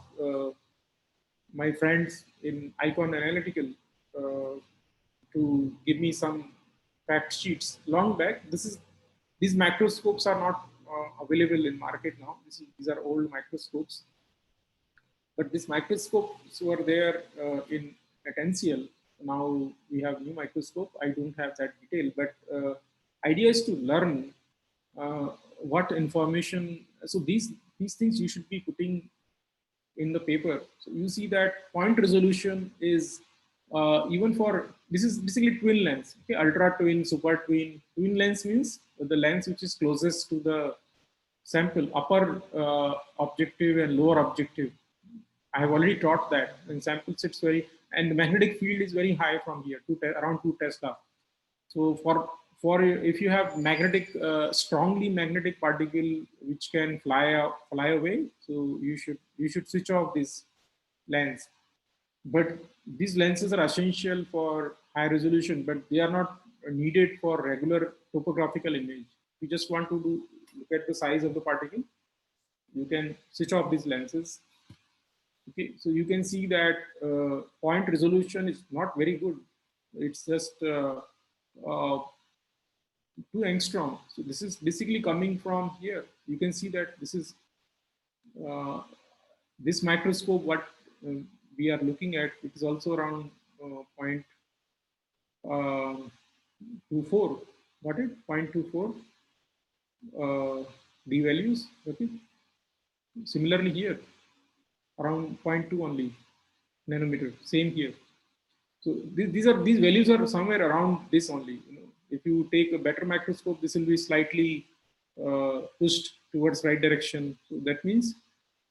my friends in Icon Analytical to give me some fact sheets long back. These microscopes are not available in market now. These are old microscopes, but these microscopes were there in at NCL. Now we have new microscope. I don't have that detail, but idea is to learn what information. So these things you should be putting in the paper. So you see that point resolution is even for, this is basically twin lens. Okay, ultra twin, super twin. Twin lens means the lens which is closest to the sample, upper objective and lower objective. I have already taught that. In sample sits very, and the magnetic field is very high from here to around 2 Tesla. So for if you have magnetic, strongly magnetic particle which can fly away, so you should switch off this lens. But these lenses are essential for high resolution, but they are not needed for regular topographical image. You just want to look at the size of the particle, you can switch off these lenses. Okay, so you can see that point resolution is not very good. It's just 2 angstrom. So this is basically coming from here. You can see that this is this microscope. What we are looking at, it is also around 0.24. Got it? 0.24 d values. Okay. Similarly here, around 0.2 only nanometer. Same here. So these values are somewhere around this only. You know, if you take a better microscope, this will be slightly pushed towards right direction. So that means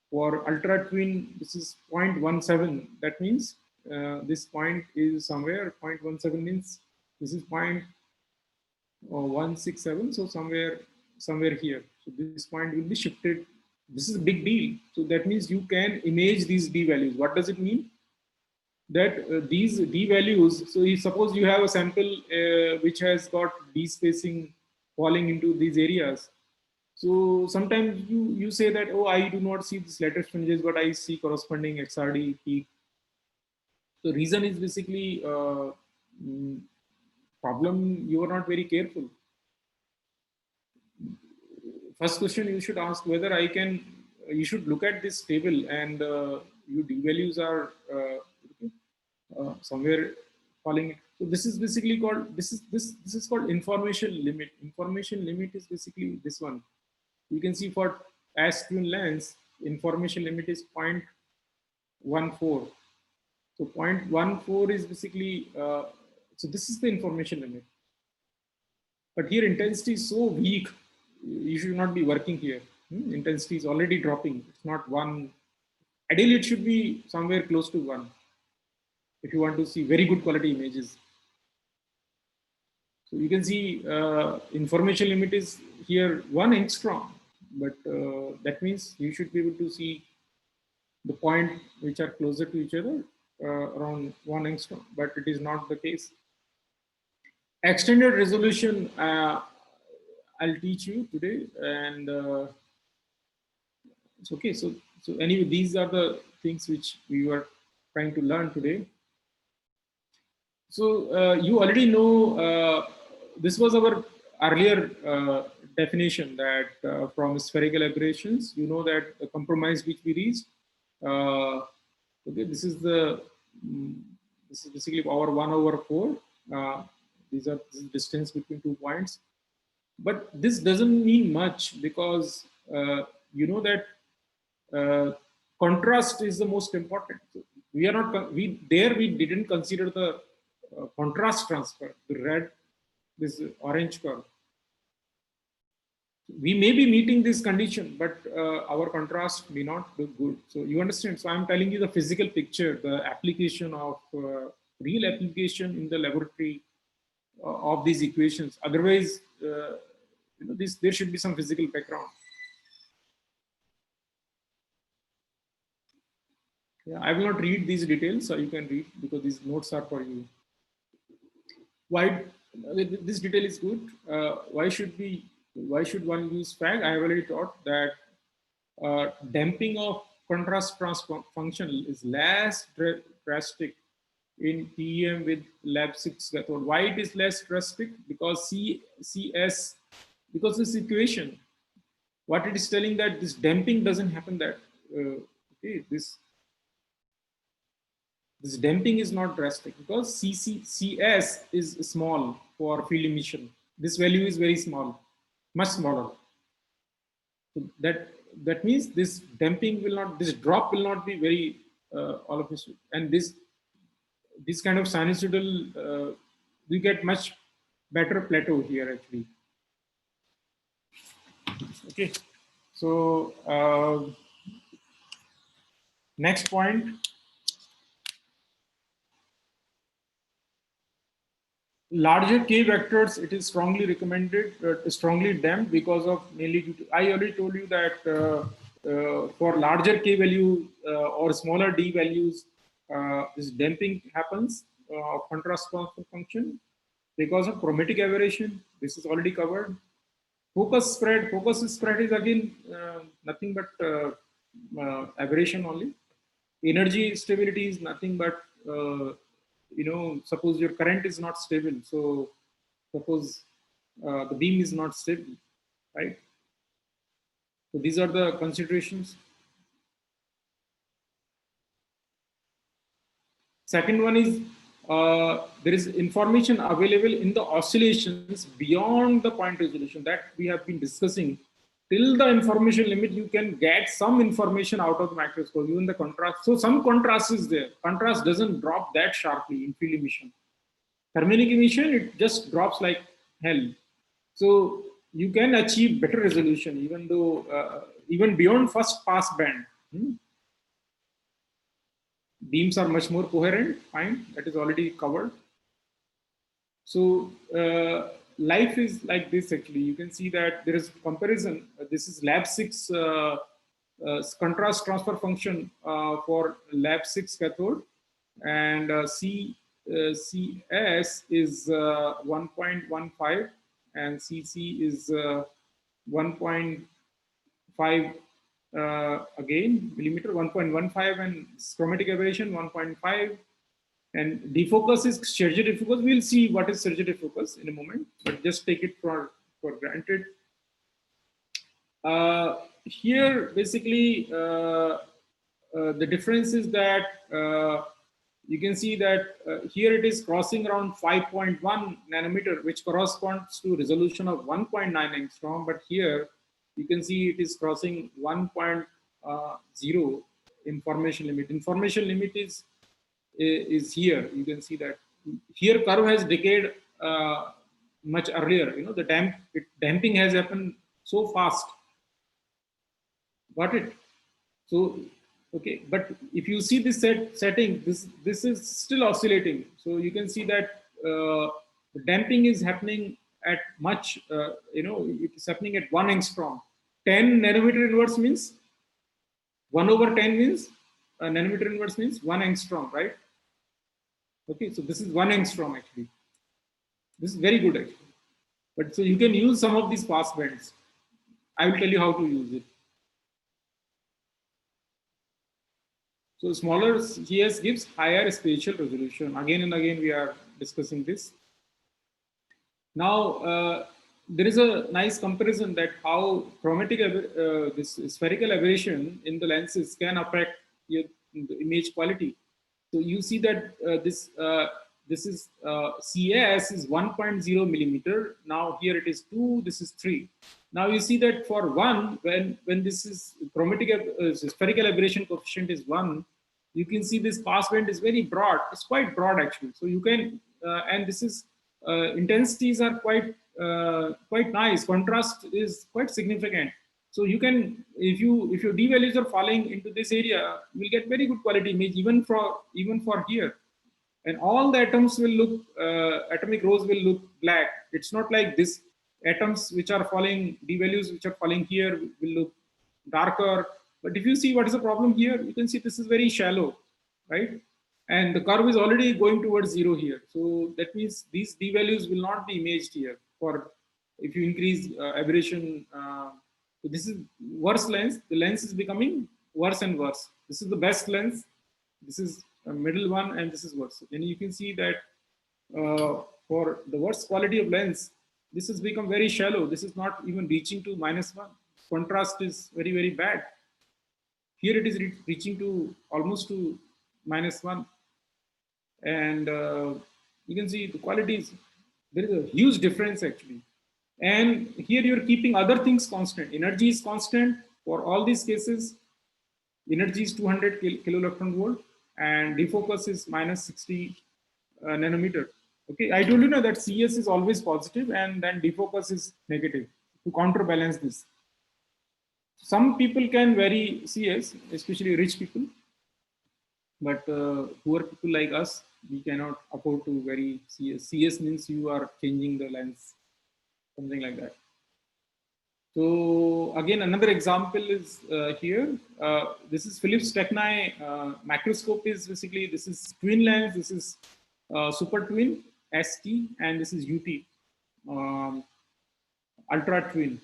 for ultra twin, this is 0.17. That means this point is somewhere 0.17 means this is 0.167. So somewhere here. So this point will be shifted. This is a big deal. So that means you can image these d values. What does it mean? That these d values, so if suppose you have a sample which has got d spacing falling into these areas, so sometimes you say that, oh, I do not see these lattice fringes, but I see corresponding XRD peak. The reason is basically problem, you are not very careful. First question you should ask whether you should look at this table and your d values are somewhere falling. So this is basically called, this is called information limit. Information limit is basically this one. You can see for as twin lens, information limit is 0.14. So 0.14 is basically, so this is the information limit. But here intensity is so weak, you should not be working here. Intensity is already dropping. It's not 1. Ideally, it should be somewhere close to 1 if you want to see very good quality images. So you can see information limit is here 1 angstrom, but that means you should be able to see the point which are closer to each other around 1 angstrom, but it is not the case. Extended resolution, I'll teach you today, and it's okay. So anyway, these are the things which we were trying to learn today. So you already know this was our earlier definition that from spherical aberrations, you know that the compromise which we reached. Okay, this is basically power 1/4. This is distance between 2 points. But this doesn't mean much because you know that contrast is the most important. So we didn't consider the contrast transfer, the red, this orange curve. We may be meeting this condition, but our contrast may not look good. So you understand? So I'm telling you the physical picture, the application of real application in the laboratory of these equations. Otherwise, you know, there should be some physical background. Yeah, I will not read these details, so you can read because these notes are for you. Why this detail is good? Why should one use FAG? I have already taught that damping of contrast transfer function is less drastic in TEM with lab 6 cathode. Why it is less drastic? Because CS, because this equation, what it is telling that this damping doesn't happen that, okay, this damping is not drastic because CS is small for field emission. This value is very small, much smaller. So that means this damping will not, this drop will not be very all of this, and this kind of sinusoidal, we get much better plateau here actually. Okay, so next point. Larger K vectors, it is strongly recommended, strongly damped because of mainly due to, I already told you that for larger K value or smaller D values, this damping happens of contrast transfer function because of chromatic aberration. This is already covered. Focus spread is again nothing but aberration only. Energy stability is nothing but you know, suppose your current is not stable, so suppose the beam is not stable, right? So these are the considerations. Second one is there is information available in the oscillations beyond the point resolution that we have been discussing. Till the information limit, you can get some information out of the microscope, even the contrast. So some contrast is there. Contrast doesn't drop that sharply in field emission. Thermionic emission, it just drops like hell. So you can achieve better resolution, even though, even beyond first pass band. Beams are much more coherent, fine, that is already covered. So life is like this actually. You can see that there is comparison. This is lab 6 contrast transfer function for lab 6 cathode, and CS is 1.15 and CC is 1.5 again millimeter, 1.15, and chromatic aberration 1.5. And defocus is SCHERZER defocus. We'll see what is SCHERZER defocus in a moment, but just take it for granted. Here, basically, the difference is that you can see that here it is crossing around 5.1 nanometer, which corresponds to resolution of 1.9 angstrom. But here you can see it is crossing 1.0 information limit. Information limit is here. You can see that here curve has decayed much earlier. You know, the damping has happened so fast. Got it? So okay, but if you see this setting, this is still oscillating. So you can see that the damping is happening at much, you know, it is happening at 1 angstrom. 10 nanometer inverse means 1/10 means nanometer inverse means 1 angstrom, right? Okay, so this is 1 angstrom actually. This is very good actually. But so you can use some of these passbands. I will tell you how to use it. So smaller CS gives higher spatial resolution. Again and again we are discussing this. Now there is a nice comparison that how chromatic this spherical aberration in the lenses can affect the image quality. So you see that this is CS is 1.0 millimeter. Now here it is 2. This is 3. Now you see that for 1, when this is chromatic spherical aberration coefficient is 1, you can see this passband is very broad. It's quite broad actually. So you can and this is intensities are quite nice. Contrast is quite significant. So you can, if your D values are falling into this area, you will get very good quality image even for here. And all the atoms will look, atomic rows will look black. It's not like this atoms which are falling, D values which are falling here will look darker. But if you see what is the problem here, you can see this is very shallow, right? And the curve is already going towards zero here. So that means these D values will not be imaged here for if you increase aberration. So this is worse lens. The lens is becoming worse and worse. This is the best lens. This is a middle one, and this is worse. And you can see that for the worst quality of lens, this has become very shallow. This is not even reaching to -1. Contrast is very, very bad. Here it is reaching to almost to -1. And you can see the quality is, there is a huge difference actually. And here you're keeping other things constant. Energy is constant for all these cases. Energy is 200 kilo electron volt, and defocus is -60 nanometer. Okay, I told you now that CS is always positive and then defocus is negative to counterbalance this. Some people can vary CS, especially rich people, but poor people like us, we cannot afford to vary CS. CS means you are changing the lens, something like that. So again, another example is here. This is Philips Techni macroscope. Is basically, this is twin lens. This is super twin ST, and this is UT ultra twin.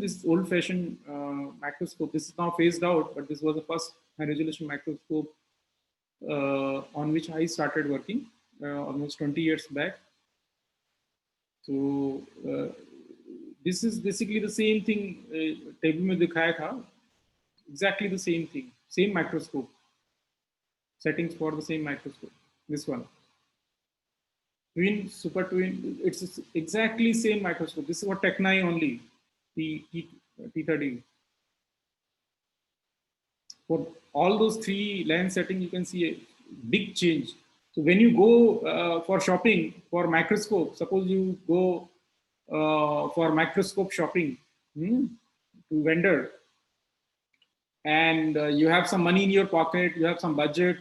This old-fashioned macroscope. This is now phased out, but this was the first high-resolution macroscope on which I started working almost 20 years back. So this is basically the same thing. Table में दिखाया था, exactly the same thing, same microscope. Settings for the same microscope. This one, twin, super twin. It's exactly same microscope. This is what Techni only, T30. For all those three lens settings, you can see a big change. So when you go for shopping for microscope, suppose you go for microscope shopping to vendor, and you have some money in your pocket, you have some budget.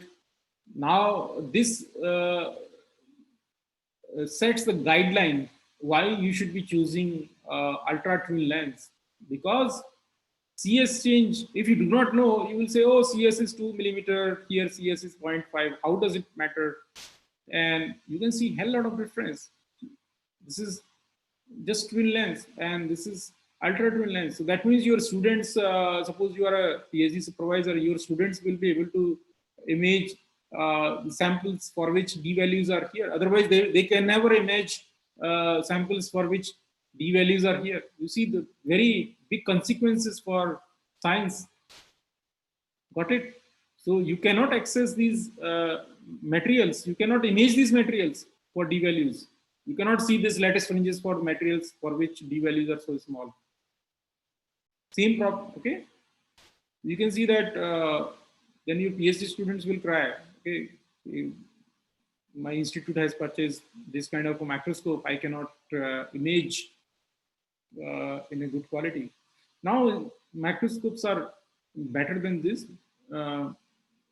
Now this sets the guideline why you should be choosing ultra twin lens, because CS change, if you do not know, you will say, oh, CS is 2 millimeter, here CS is 0.5. How does it matter? And you can see hell lot of difference. This is just twin lens, and this is ultra twin lens. So that means your students, suppose you are a PhD supervisor, your students will be able to image samples for which D values are here. Otherwise, they can never image samples for which D values are here. You see the very big consequences for science. Got it? So you cannot access these materials. You cannot image these materials for D values. You cannot see this lattice fringes for materials for which D values are so small. Same problem, okay? You can see that then your PhD students will cry. Okay, my institute has purchased this kind of a microscope. I cannot image in a good quality. Now microscopes are better than this.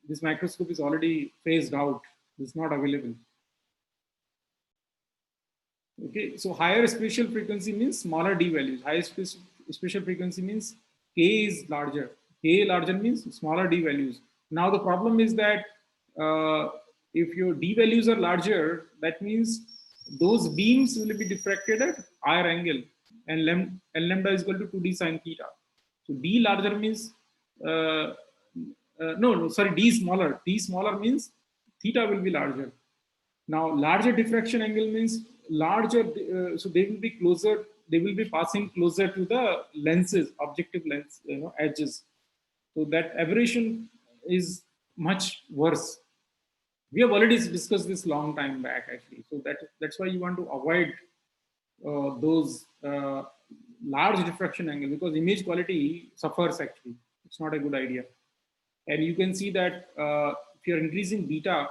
This microscope is already phased out. It's not available. Okay, so higher spatial frequency means smaller D values. Higher spatial frequency means K is larger. K larger means smaller D values. Now the problem is that if your D values are larger, that means those beams will be diffracted at higher angle, and lambda is equal to 2D sine theta. So D larger means D smaller. D smaller means theta will be larger. Now larger diffraction angle means larger, so they will be closer. They will be passing closer to the lenses, objective lens, edges. So that aberration is much worse. We have already discussed this long time back, actually. So that's why you want to avoid those large diffraction angle, because image quality suffers actually. It's not a good idea. And you can see that if you're increasing beta,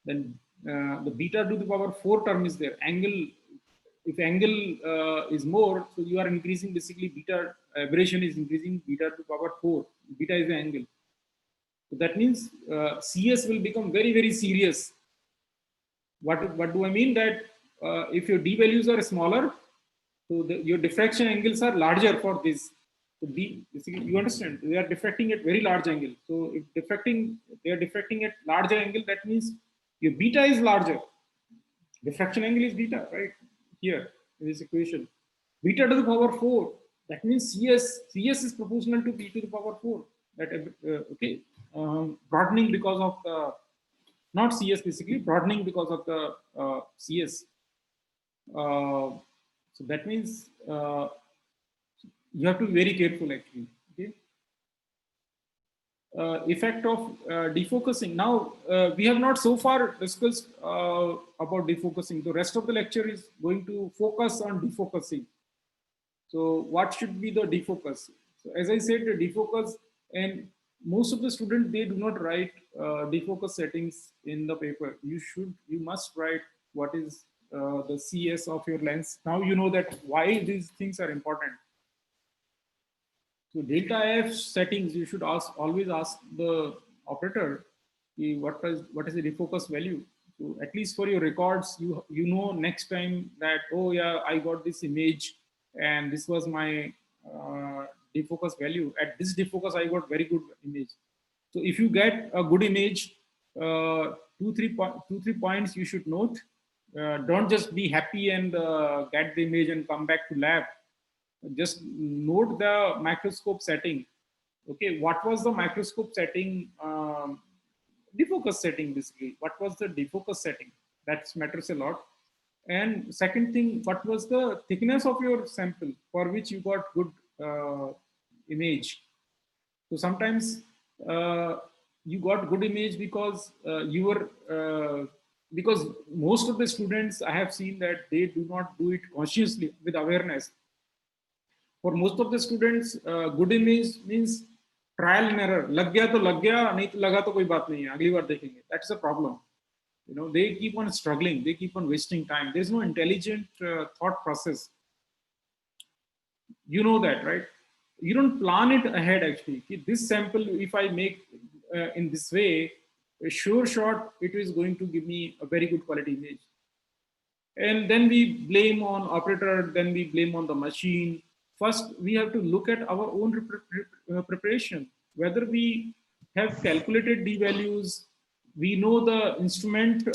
then the beta to the power 4 term is there. Angle, if angle is more, so you are increasing basically beta, aberration is increasing beta to the power 4. Beta is the angle. So that means CS will become very, very serious. What do I mean? That if your D values are smaller, so your diffraction angles are larger for this. So basically, you understand, they are diffracting at very large angle. So if they are diffracting at larger angle, that means your beta is larger. Diffraction angle is beta, right? Here in this equation. Beta to the power 4. That means CS is proportional to B to the power 4. That okay, broadening because of the, not CS basically, broadening because of the CS. So that means you have to be very careful actually. Okay. Effect of defocusing. Now, we have not so far discussed about defocusing. The rest of the lecture is going to focus on defocusing. So what should be the defocus? So as I said, the defocus, and most of the students, they do not write defocus settings in the paper. You must write what is the CS of your lens. Now you know that why these things are important. So delta F settings, you should always ask the operator what is the defocus value. So at least for your records, you know next time that, oh yeah, I got this image and this was my defocus value. At this defocus, I got very good image. So if you get a good image, two, three points you should note. Don't just be happy and get the image and come back to lab. Just note the microscope setting. Okay, what was the microscope setting? Defocus setting basically. What was the defocus setting? That matters a lot. And second thing, what was the thickness of your sample for which you got good image? So sometimes you got good image because you were because most of the students, I have seen that they do not do it consciously with awareness. For most of the students, good image means trial and error. लग गया तो लग गया, नहीं तो लगा तो कोई बात नहीं है, अगली बार देखेंगे. That's a problem. You know, they keep on struggling, they keep on wasting time. There's no intelligent thought process. You know that, right? You don't plan it ahead actually. This sample, if I make in this way, a sure shot, it is going to give me a very good quality image. And then we blame on operator, then we blame on the machine. First, we have to look at our own preparation, whether we have calculated D values, we know the instrument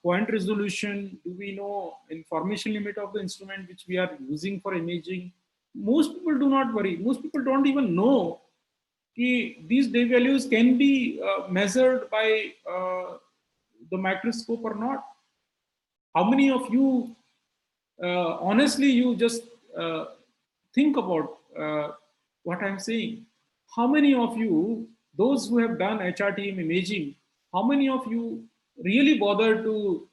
point resolution, do we know information limit of the instrument which we are using for imaging. Most people do not worry. Most people don't even know that these D values can be measured by the microscope or not. How many of you, honestly, you just think about what I'm saying. How many of you, those who have done HRTEM imaging, how many of you really bother to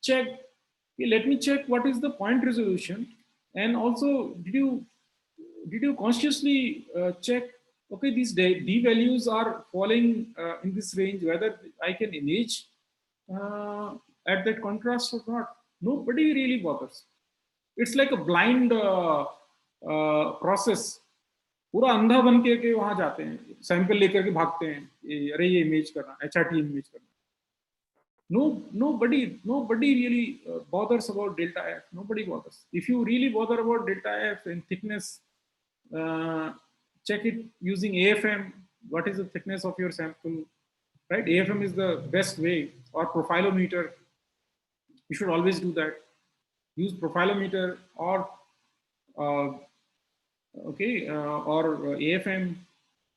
check, okay, let me check what is the point resolution, and also did you consciously check, okay, these D values are falling in this range, whether I can image at that contrast or not. Nobody really bothers. It's like a blind process. पूरा अंधा बन के वहां जाते हैं, sample लेकर के भागते हैं, अरे ये इमेज करना, HRTEM इमेज करना. Nobody really bothers about delta F. Nobody bothers. If you really bother about delta F and thickness, check it using AFM. What is the thickness of your sample? Right? AFM is the best way, or profilometer. You should always do that. Use profilometer or or AFM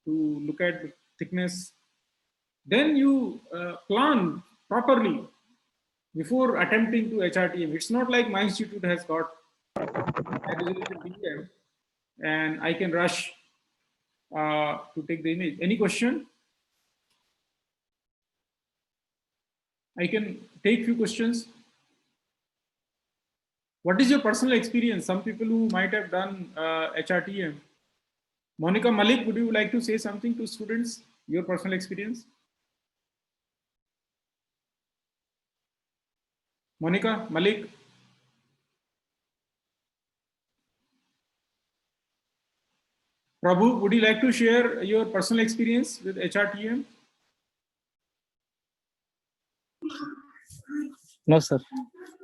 to look at the thickness. Then you plan properly before attempting to HRTEM. It's not like my institute has got DTM and I can rush to take the image. Any question? I can take few questions. What is your personal experience? Some people who might have done HRTEM. Monica Malik, would you like to say something to students? Your personal experience? Monica, Malik. Prabhu, would you like to share your personal experience with HRTM? No, sir.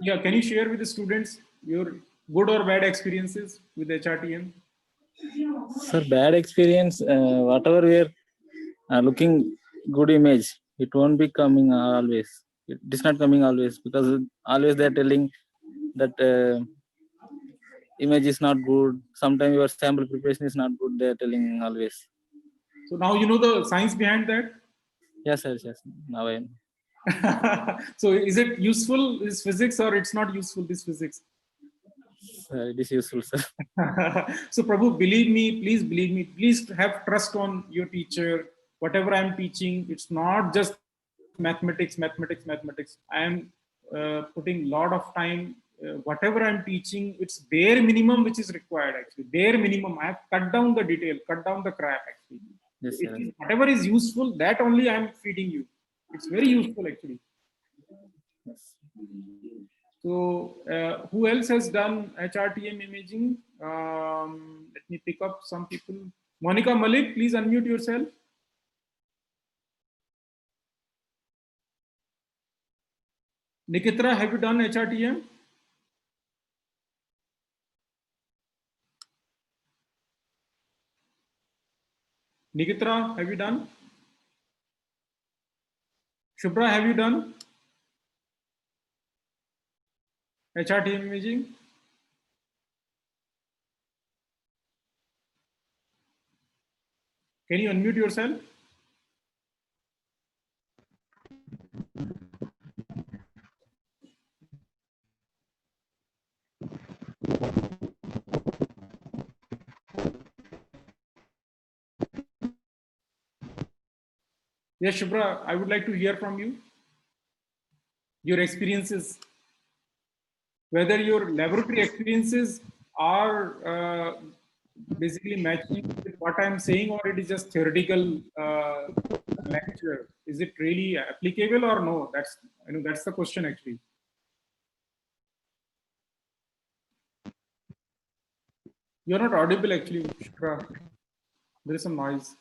Yeah, can you share with the students your good or bad experiences with HRTM? Sir, bad experience, whatever we are looking good image, it won't be coming always. It is not coming always, because always they are telling that image is not good. Sometimes your sample preparation is not good. They are telling always. So now you know the science behind that? Yes, sir. Yes. Now I am. So is it useful, this physics, or it's not useful, this physics? It is useful, sir. So Prabhu, believe me, please have trust on your teacher. Whatever I'm teaching, it's not just mathematics. I am putting a lot of time. Whatever I'm teaching, it's bare minimum which is required actually. Bare minimum. I have cut down the detail, cut down the crap actually. Yes, sir. Whatever is useful, that only I'm feeding you. It's very useful actually. Yes. So, who else has done HRTM imaging? Let me pick up some people. Monica Malik, please unmute yourself. Nikitra, have you done HRTM? Nikitra, have you done? Shubhra, have you done HRTM imaging? Can you unmute yourself? Yes, Shubhra, I would like to hear from you. Your experiences, whether your laboratory experiences are basically matching with what I'm saying, or it is just theoretical lecture. Is it really applicable or no? That's the question actually. You're not audible actually, Shukra. There is some noise.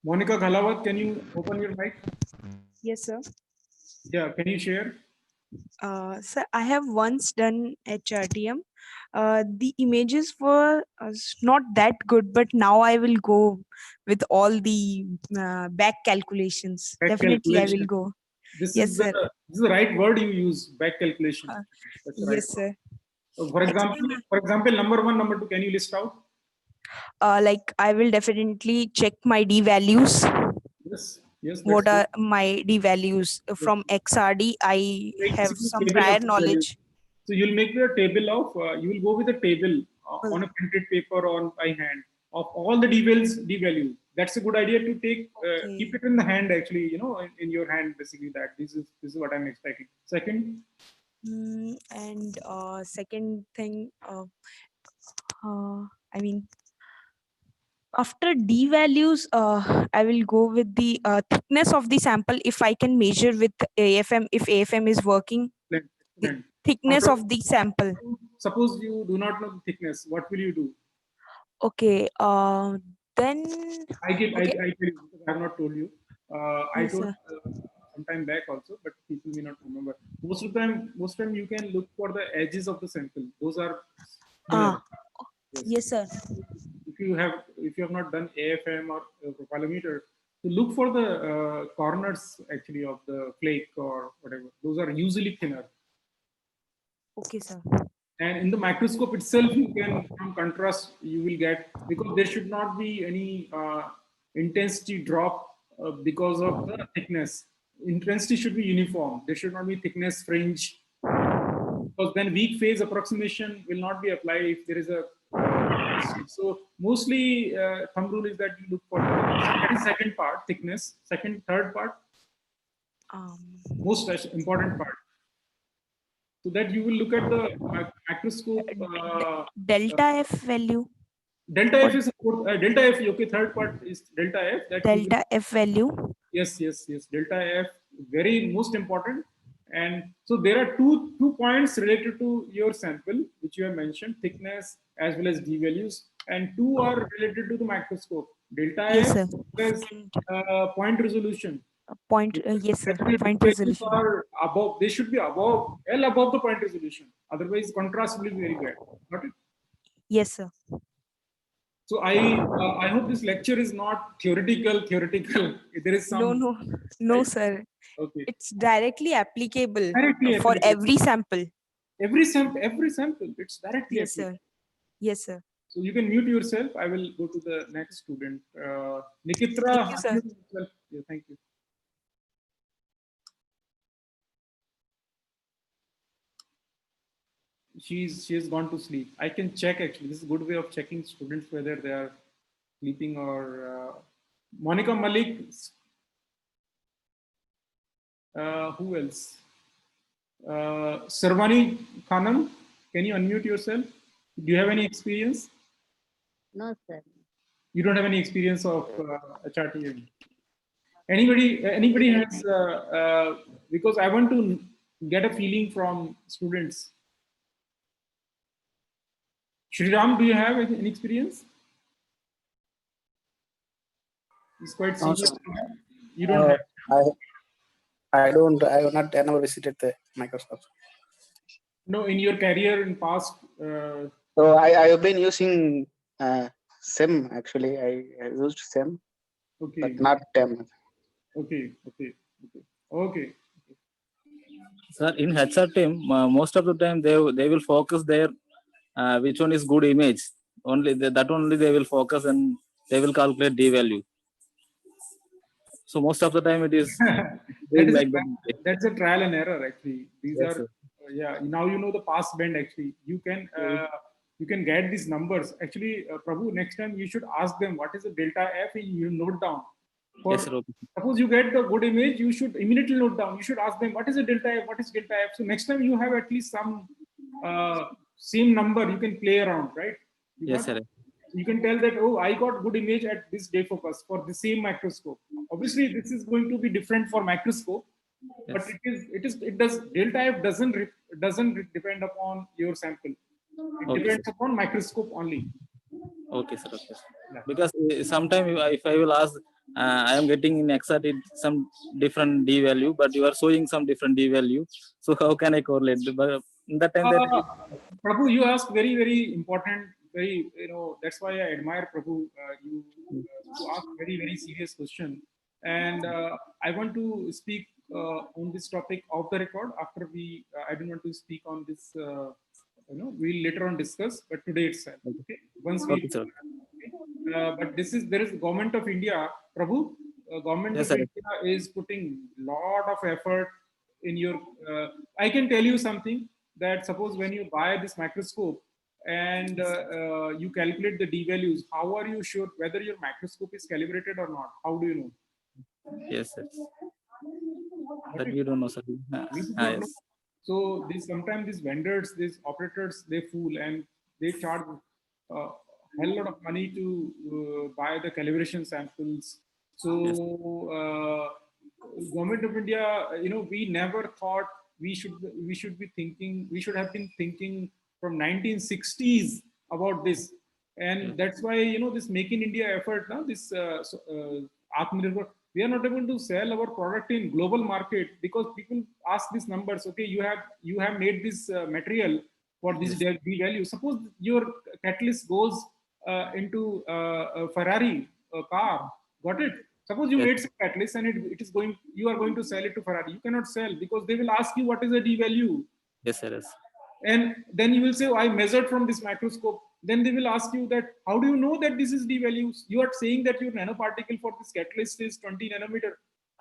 Monica Ghalawat, can you open your mic? Yes, sir. Yeah, can you share? Sir, I have once done HRTM. The images were not that good, but now I will go with all the back calculations. Back Definitely, I will calculation. go. This Yes, is sir. the right word you use. Back calculation. Uh, That's the right yes, word. sir. So Actually, for example, number one, number two. Can you list out? like I will definitely check my D values. Yes, yes, that's What good. are my D values Yes. from XRD? I Make have basically some table prior of the values. knowledge. So you'll make the table of, you will go with a table on a Well, printed paper on by hand of all the D values. That's a good idea to take, keep okay. it in the hand actually, in your hand basically that this is what I'm expecting. Second, And second thing, I mean, after D values, I will go with the thickness of the sample if I can measure with AFM, if AFM is working, the excellent. thickness of the sample. Suppose you do not know the thickness, what will you do? Okay, then, I okay, tell you because I have not told you. I yes, told sir. some time back also, but people may not remember. Most time you can look for the edges of the sample. Those are thinner. Ah, Yes. yes, sir. If you have not done AFM or profilometer, to look for the corners actually of the flake or whatever. Those are usually thinner. Okay, sir. And in the microscope itself, you can, from contrast, you will get, because there should not be any intensity drop because of the thickness. Intensity should be uniform. There should not be thickness fringe, because then weak phase approximation will not be applied if there is a so mostly thumb rule is that you look for the, that is second part, thickness. Third part, Um, most important part. so that you will look at the macroscope. Delta F value. Delta What F is delta F. Okay, third part is delta F. That you will, delta F value? yes, yes, yes. Delta F, very most important. And so there are two points related to your sample, which you have mentioned, thickness as well as d values, and two are related to the microscope. Delta Yes, F sir. is And point resolution. point, yes, sir. Actually, d Point values resolution. are above. They should be above, well above the point resolution. Otherwise, contrast will be very bad. Got it? Yes, sir. So I hope this lecture is not theoretical. Theoretical. There is No, some, no, no, right? sir. Okay. It's directly applicable Directly for applicable. every sample. Every sample, it's directly Yes, applicable. sir. Yes, sir. So you can mute yourself. I will go to the next student. Thank Nikitra, you, sir. unmute yourself. Yeah, thank you. She has gone to sleep. I can check actually. This is a good way of checking students whether they are sleeping or. Monica Malik. Who else? Sarvani Khanam, can you unmute yourself? Do you have any experience? No, sir. You don't have any experience of HRTEM. Anybody has because I want to get a feeling from students. Shriram, do you have any experience? He's quite No, serious. sir. You don't have. I don't. I have not. I never visited the microscope. No, in your career in past. So I have been using SEM actually. I used SEM, Okay. but not TEM. Okay. Okay. Okay. Okay. Sir, in HRTEM, most of the time they will focus their which one is good image. Only that only they will focus and they will calculate d value. So most of the time it is That doing is like that. that's a trial and error actually. These Yes, are sir. yeah. Now you know the passband actually. You can get these numbers actually. Prabhu, next time you should ask them what is the delta F. You note down. For Yes, sir. Okay. suppose you get the good image, you should immediately note down. You should ask them what is the delta F. What is delta F. So next time you have at least some same number you can play around, right? Yes, sir. You can tell that, oh, I got good image at this defocus for the same microscope. Obviously this is going to be different for microscope, but Yes. it does delta F doesn't depend upon your sample. It Okay, depends sir. upon microscope only. Okay, sir. Okay, sir. Yeah. Because sometimes if I will ask, I am getting in XRT some different d value, but you are showing some different d value. So how can I correlate? But in that time that Prabhu, you asked very important, very, that's why I admire Prabhu. You ask very very serious question, and I want to speak on this topic off the record. After we, I don't want to speak on this. We'll later on discuss, but today itself. Okay, once we. okay, sir. But there is government of India, Prabhu. Government Yes, of sir. India is putting lot of effort in your. I can tell you something that suppose when you buy this microscope and you calculate the d values, how are you sure whether your microscope is calibrated or not? How do you know? Yes, sir. That we don't know, sir. We do not know. Yes. So sometimes these vendors, these operators, they fool and they charge a hell lot of money to buy the calibration samples. So Yes. government of India, we never thought we should be thinking, we should have been thinking from 1960s about this, and Yes. that's why this Make in India effort now, this Atmanirbhar, we are not able to sell our product in global market because people ask these numbers. Okay, you have made this material for this Yes. d value. Suppose your catalyst goes into a Ferrari car, got it? Suppose you Yes. made some catalyst and it is going, you are going to sell it to Ferrari. You cannot sell because they will ask you what is the d value, Yes, sir. Yes. and then you will say, oh, I measured from this microscope. Then they will ask you that, how do you know that this is d values? You are saying that your nanoparticle for this catalyst is 20 nanometer,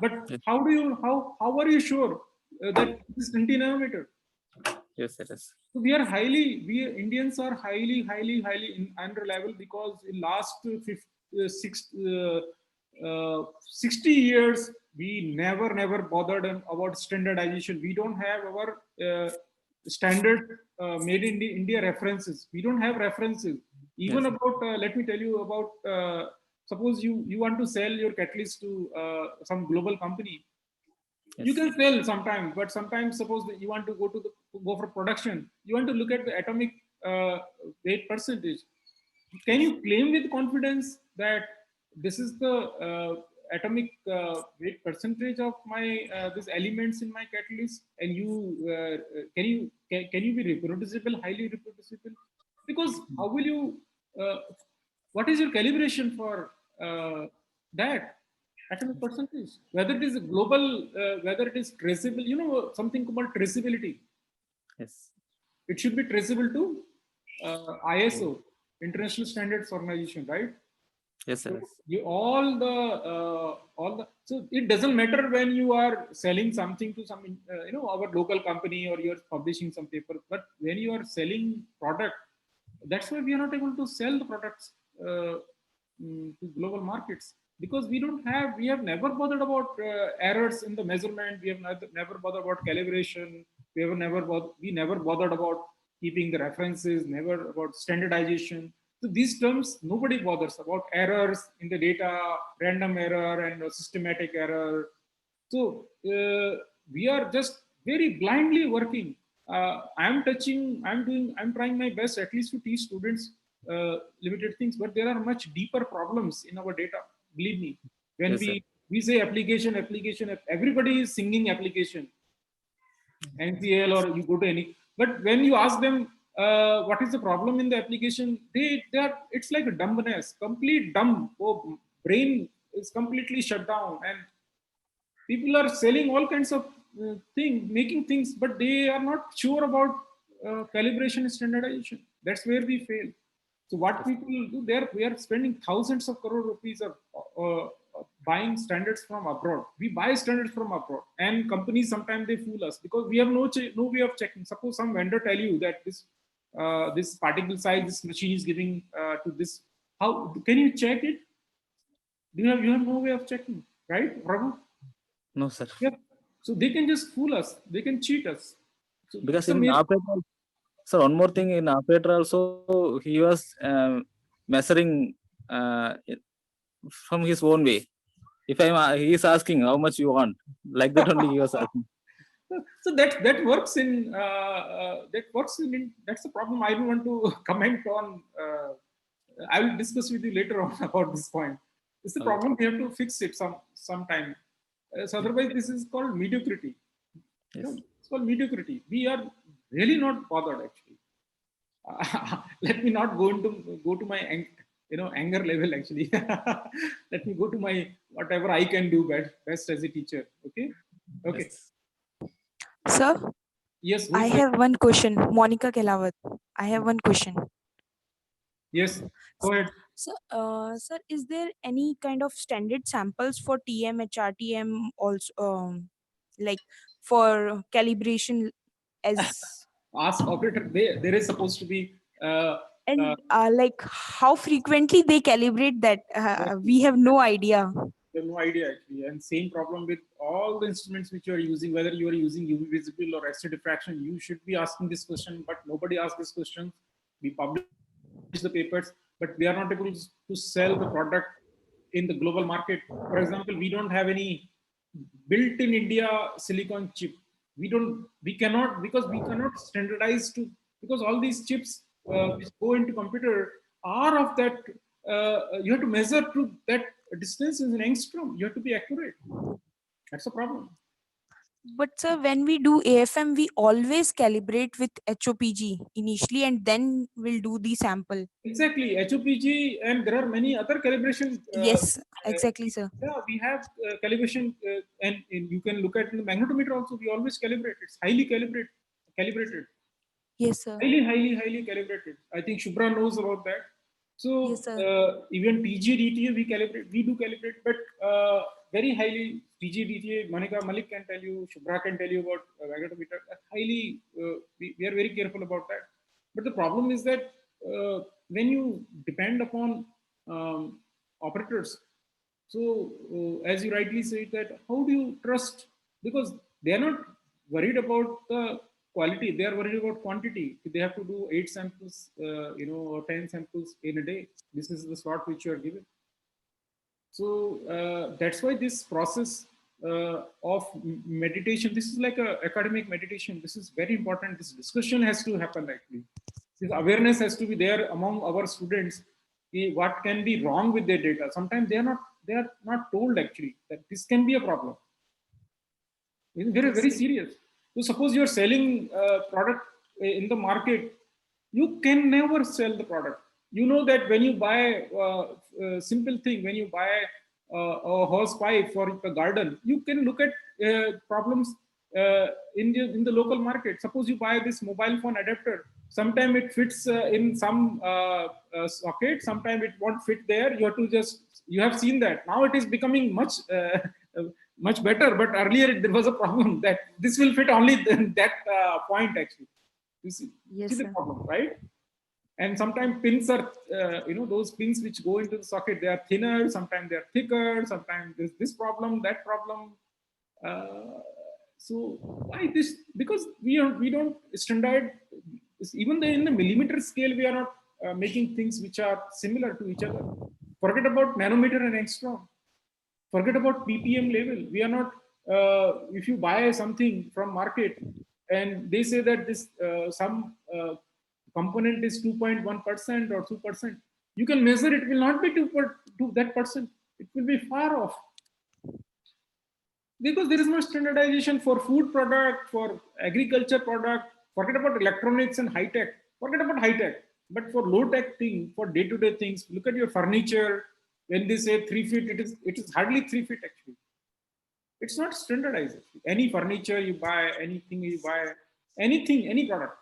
but Yes. how are you sure that this is 20 nanometer? Yes, sir. Yes. So we Indians are highly unreliable because in last 60 years we never bothered about standardization. We don't have our standard made in India references. We don't have references. Even Yes. about, let me tell you about, suppose you want to sell your catalyst to some global company. You Yes. can sell sometimes, but sometimes suppose that you want to go for production, you want to look at the atomic weight percentage. Can you claim with confidence that this is the atomic weight percentage of my these elements in my catalyst, and you can you be reproducible, highly reproducible? Because how will you? What is your calibration for that atomic percentage? Whether it is a global, whether it is traceable, you know something called traceability. Yes. It should be traceable to ISO, International Standards Organization, right? Yes, So sir. Yes. you all the so it doesn't matter when you are selling something to some our local company, or you're publishing some paper, but when you are selling product, that's why we are not able to sell the products to global markets, because we have never bothered about errors in the measurement. We have never bothered about calibration. We never bothered about keeping the references, never about standardization. So these terms, nobody bothers about errors in the data, random error and systematic error. So we are just very blindly working. I'm trying my best at least to teach students limited things, but there are much deeper problems in our data. Believe me, when Yes, sir. we say application, everybody is singing application, NCL, or you go to any. But when you ask them what is the problem in the application, they are, it's like a dumbness, complete dumb. Oh, brain is completely shut down, and people are selling all kinds of making things, but they are not sure about calibration and standardization. That's where we fail. So what people do there, we are spending thousands of crore rupees of buying standards from abroad. We buy standards from abroad, and companies sometimes they fool us because we have no way of checking. Suppose some vendor tell you that this particle size this machine is giving to this. How can you check it? You have no way of checking, right, Raghu? No, sir. Yeah. So they can just fool us. They can cheat us. So Because it's a in Aperture, sir, one more thing, in Aperture also he was measuring from his own way. If he is asking how much you want, like that only he was asking. so that works in that's the problem. I don't want to comment on. I will discuss with you later on about this point. It's the Okay. problem. We have to fix it sometime. So otherwise, this is called mediocrity. You know, Yes. it's called mediocrity. We are really not bothered actually. Let me not go to my anger level actually. Let me go to my whatever I can do best as a teacher. Okay. Yes. Sir, Yes, I who's there? have one question. Monica Kelawat. I have one question. Yes, go ahead. So, sir, is there any kind of standard samples for TM, HRTM also, like for calibration as Ask operator. There is supposed to be uh, and like how frequently they calibrate that? We have no idea. you have no idea actually. And same problem with all the instruments which you are using, whether you are using UV visible or X-ray diffraction, you should be asking this question, but nobody asks this question. We publish the papers, but we are not able to sell the product in the global market. For example, we don't have any built in India silicon chip. We cannot, because we cannot standardize to, because all these chips which go into computer are of that, you have to measure to that distance is an angstrom. You have to be accurate. That's the problem. But sir, when we do AFM, we always calibrate with HOPG initially, and then we'll do the sample. Exactly, HOPG, and there are many other calibration. Yes, exactly, sir. Yeah, we have calibration, and you can look at in the magnetometer also. We always calibrate. It's highly calibrated, Yes, sir. highly calibrated. I think Shubhra knows about that. So Yes, sir. even TG-DTA we do calibrate, but very highly TG-DTA. Monica Malik can tell you, Shubhra can tell you about magnetometer. Highly, we are very careful about that. But the problem is that when you depend upon operators, so as you rightly said, that how do you trust? Because they are not worried about the quality, they are worried about quantity. They have to do 8 samples, or 10 samples in a day. This is the slot which you are given. So that's why this process of meditation, this is like a academic meditation. This is very important. This discussion has to happen actually. This awareness has to be there among our students. What can be wrong with their data? Sometimes they are not told actually that this can be a problem. It's very, very serious. So suppose you're selling a product in the market, you can never sell the product. You know that when you buy a simple thing, when you buy a hose pipe for the garden, you can look at problems in the local market. Suppose you buy this mobile phone adapter. Sometimes it fits in some socket. Sometimes it won't fit there. You have to you have seen that. Now it is becoming much better. But earlier there was a problem that this will fit only that point actually. You see the problem, right? And sometimes pins are, those pins which go into the socket, they are thinner, sometimes they are thicker, sometimes there's this problem, that problem. So why this? Because we don't standard, even in the millimeter scale, we are not making things which are similar to each other. Forget about nanometer and angstrom. Forget about ppm level. We are not, if you buy something from market and they say that this some component is 2.1% or 2%, you can measure it will not be 2 that percent. It will be far off. Because there is no standardization for food product, for agriculture product. Forget about electronics and high tech. Forget about high tech. But for low tech thing, for day-to-day things, look at your furniture. When they say 3 feet, it is hardly 3 feet actually. It's not standardized. Any furniture you buy, anything you buy, anything, any product.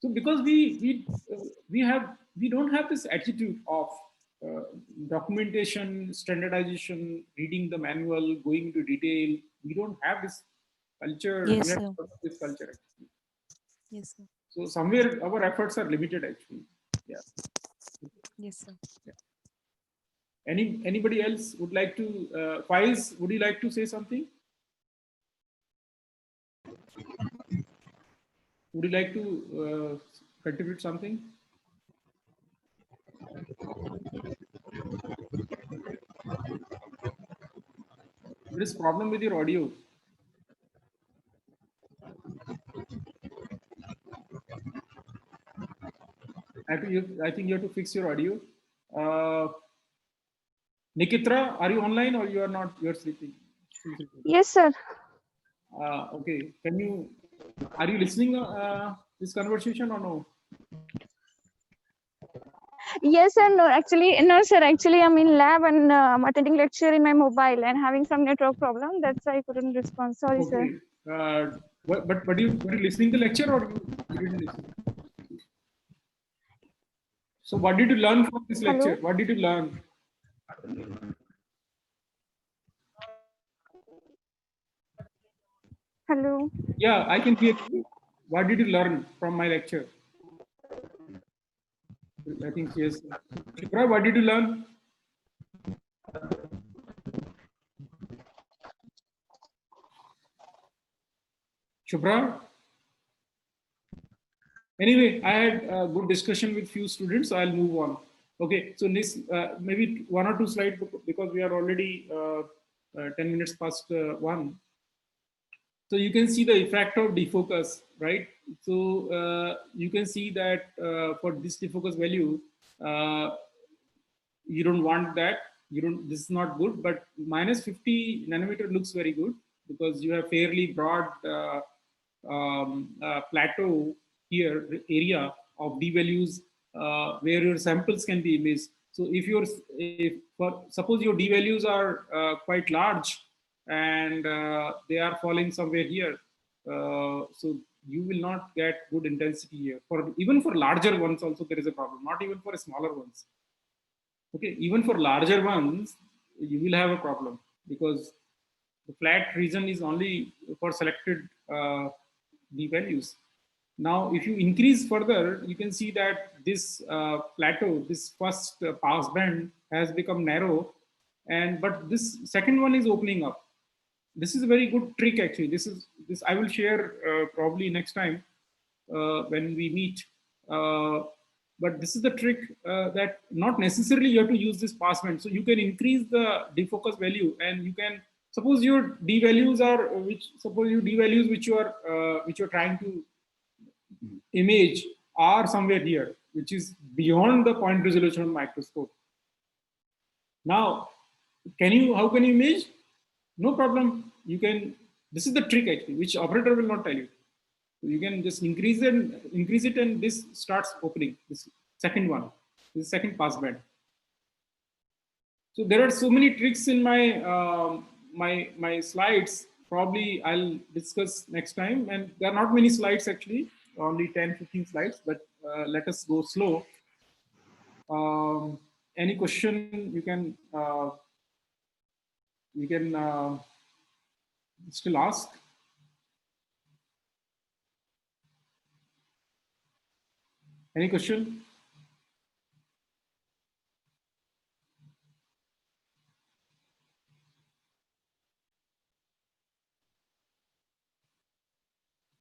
So because we don't have this attitude of documentation, standardization, reading the manual, going into detail. We don't have this culture. Yes, we have sir. this culture actually. Yes, sir. So somewhere our efforts are limited actually. Yeah. Yes, sir. Yeah. Anybody else would like to? Faiz, would you like to say something? Would you like to contribute something? There is problem with your audio. I think you have to fix your audio. Nikitra, are you online or you are not? You are sleeping. Yes, sir. Okay. Are you listening this conversation or no? Yes, sir. No, actually, no, sir. Actually, I'm in lab and I'm attending lecture in my mobile and having some network problem. That's why I couldn't respond. Sorry, sir. Okay. But you were you listening to the lecture or you didn't listen? So what did you learn from this lecture? Hello? What did you learn? Hello. Yeah, I can hear you. What did you learn from my lecture? I think yes. Shubhra, what did you learn? Shubhra? Anyway, I had a good discussion with few students, so I'll move on. Okay, so this maybe 1 or 2 slides because we are already 10 minutes past 1. So you can see the effect of defocus, right? So you can see that for this defocus value, you don't want that. This is not good, but minus 50 nanometer looks very good because you have fairly broad plateau here, area of d values where your samples can be imaged. So suppose your d values are quite large and they are falling somewhere here, so you will not get good intensity here. Even for larger ones also there is a problem, not even for smaller ones. Okay, even for larger ones, you will have a problem because the flat region is only for selected d values. Now, if you increase further, you can see that this plateau, this first passband has become narrow, but this second one is opening up. this is a very good trick actually. This I will share probably next time when we meet. But this is the trick that not necessarily you have to use this passband. So you can increase the defocus value, and you can suppose your d values are which you're trying to image are somewhere here, which is beyond the point resolution of microscope. Now, how can you image? No problem. You can. This is the trick actually, which operator will not tell you. You can just increase it, and this starts opening. This second one, this second passband. So there are so many tricks in my my slides. Probably I'll discuss next time. And there are not many slides actually, only 10-15 slides. But let us go slow. Any question you can still ask. Any question?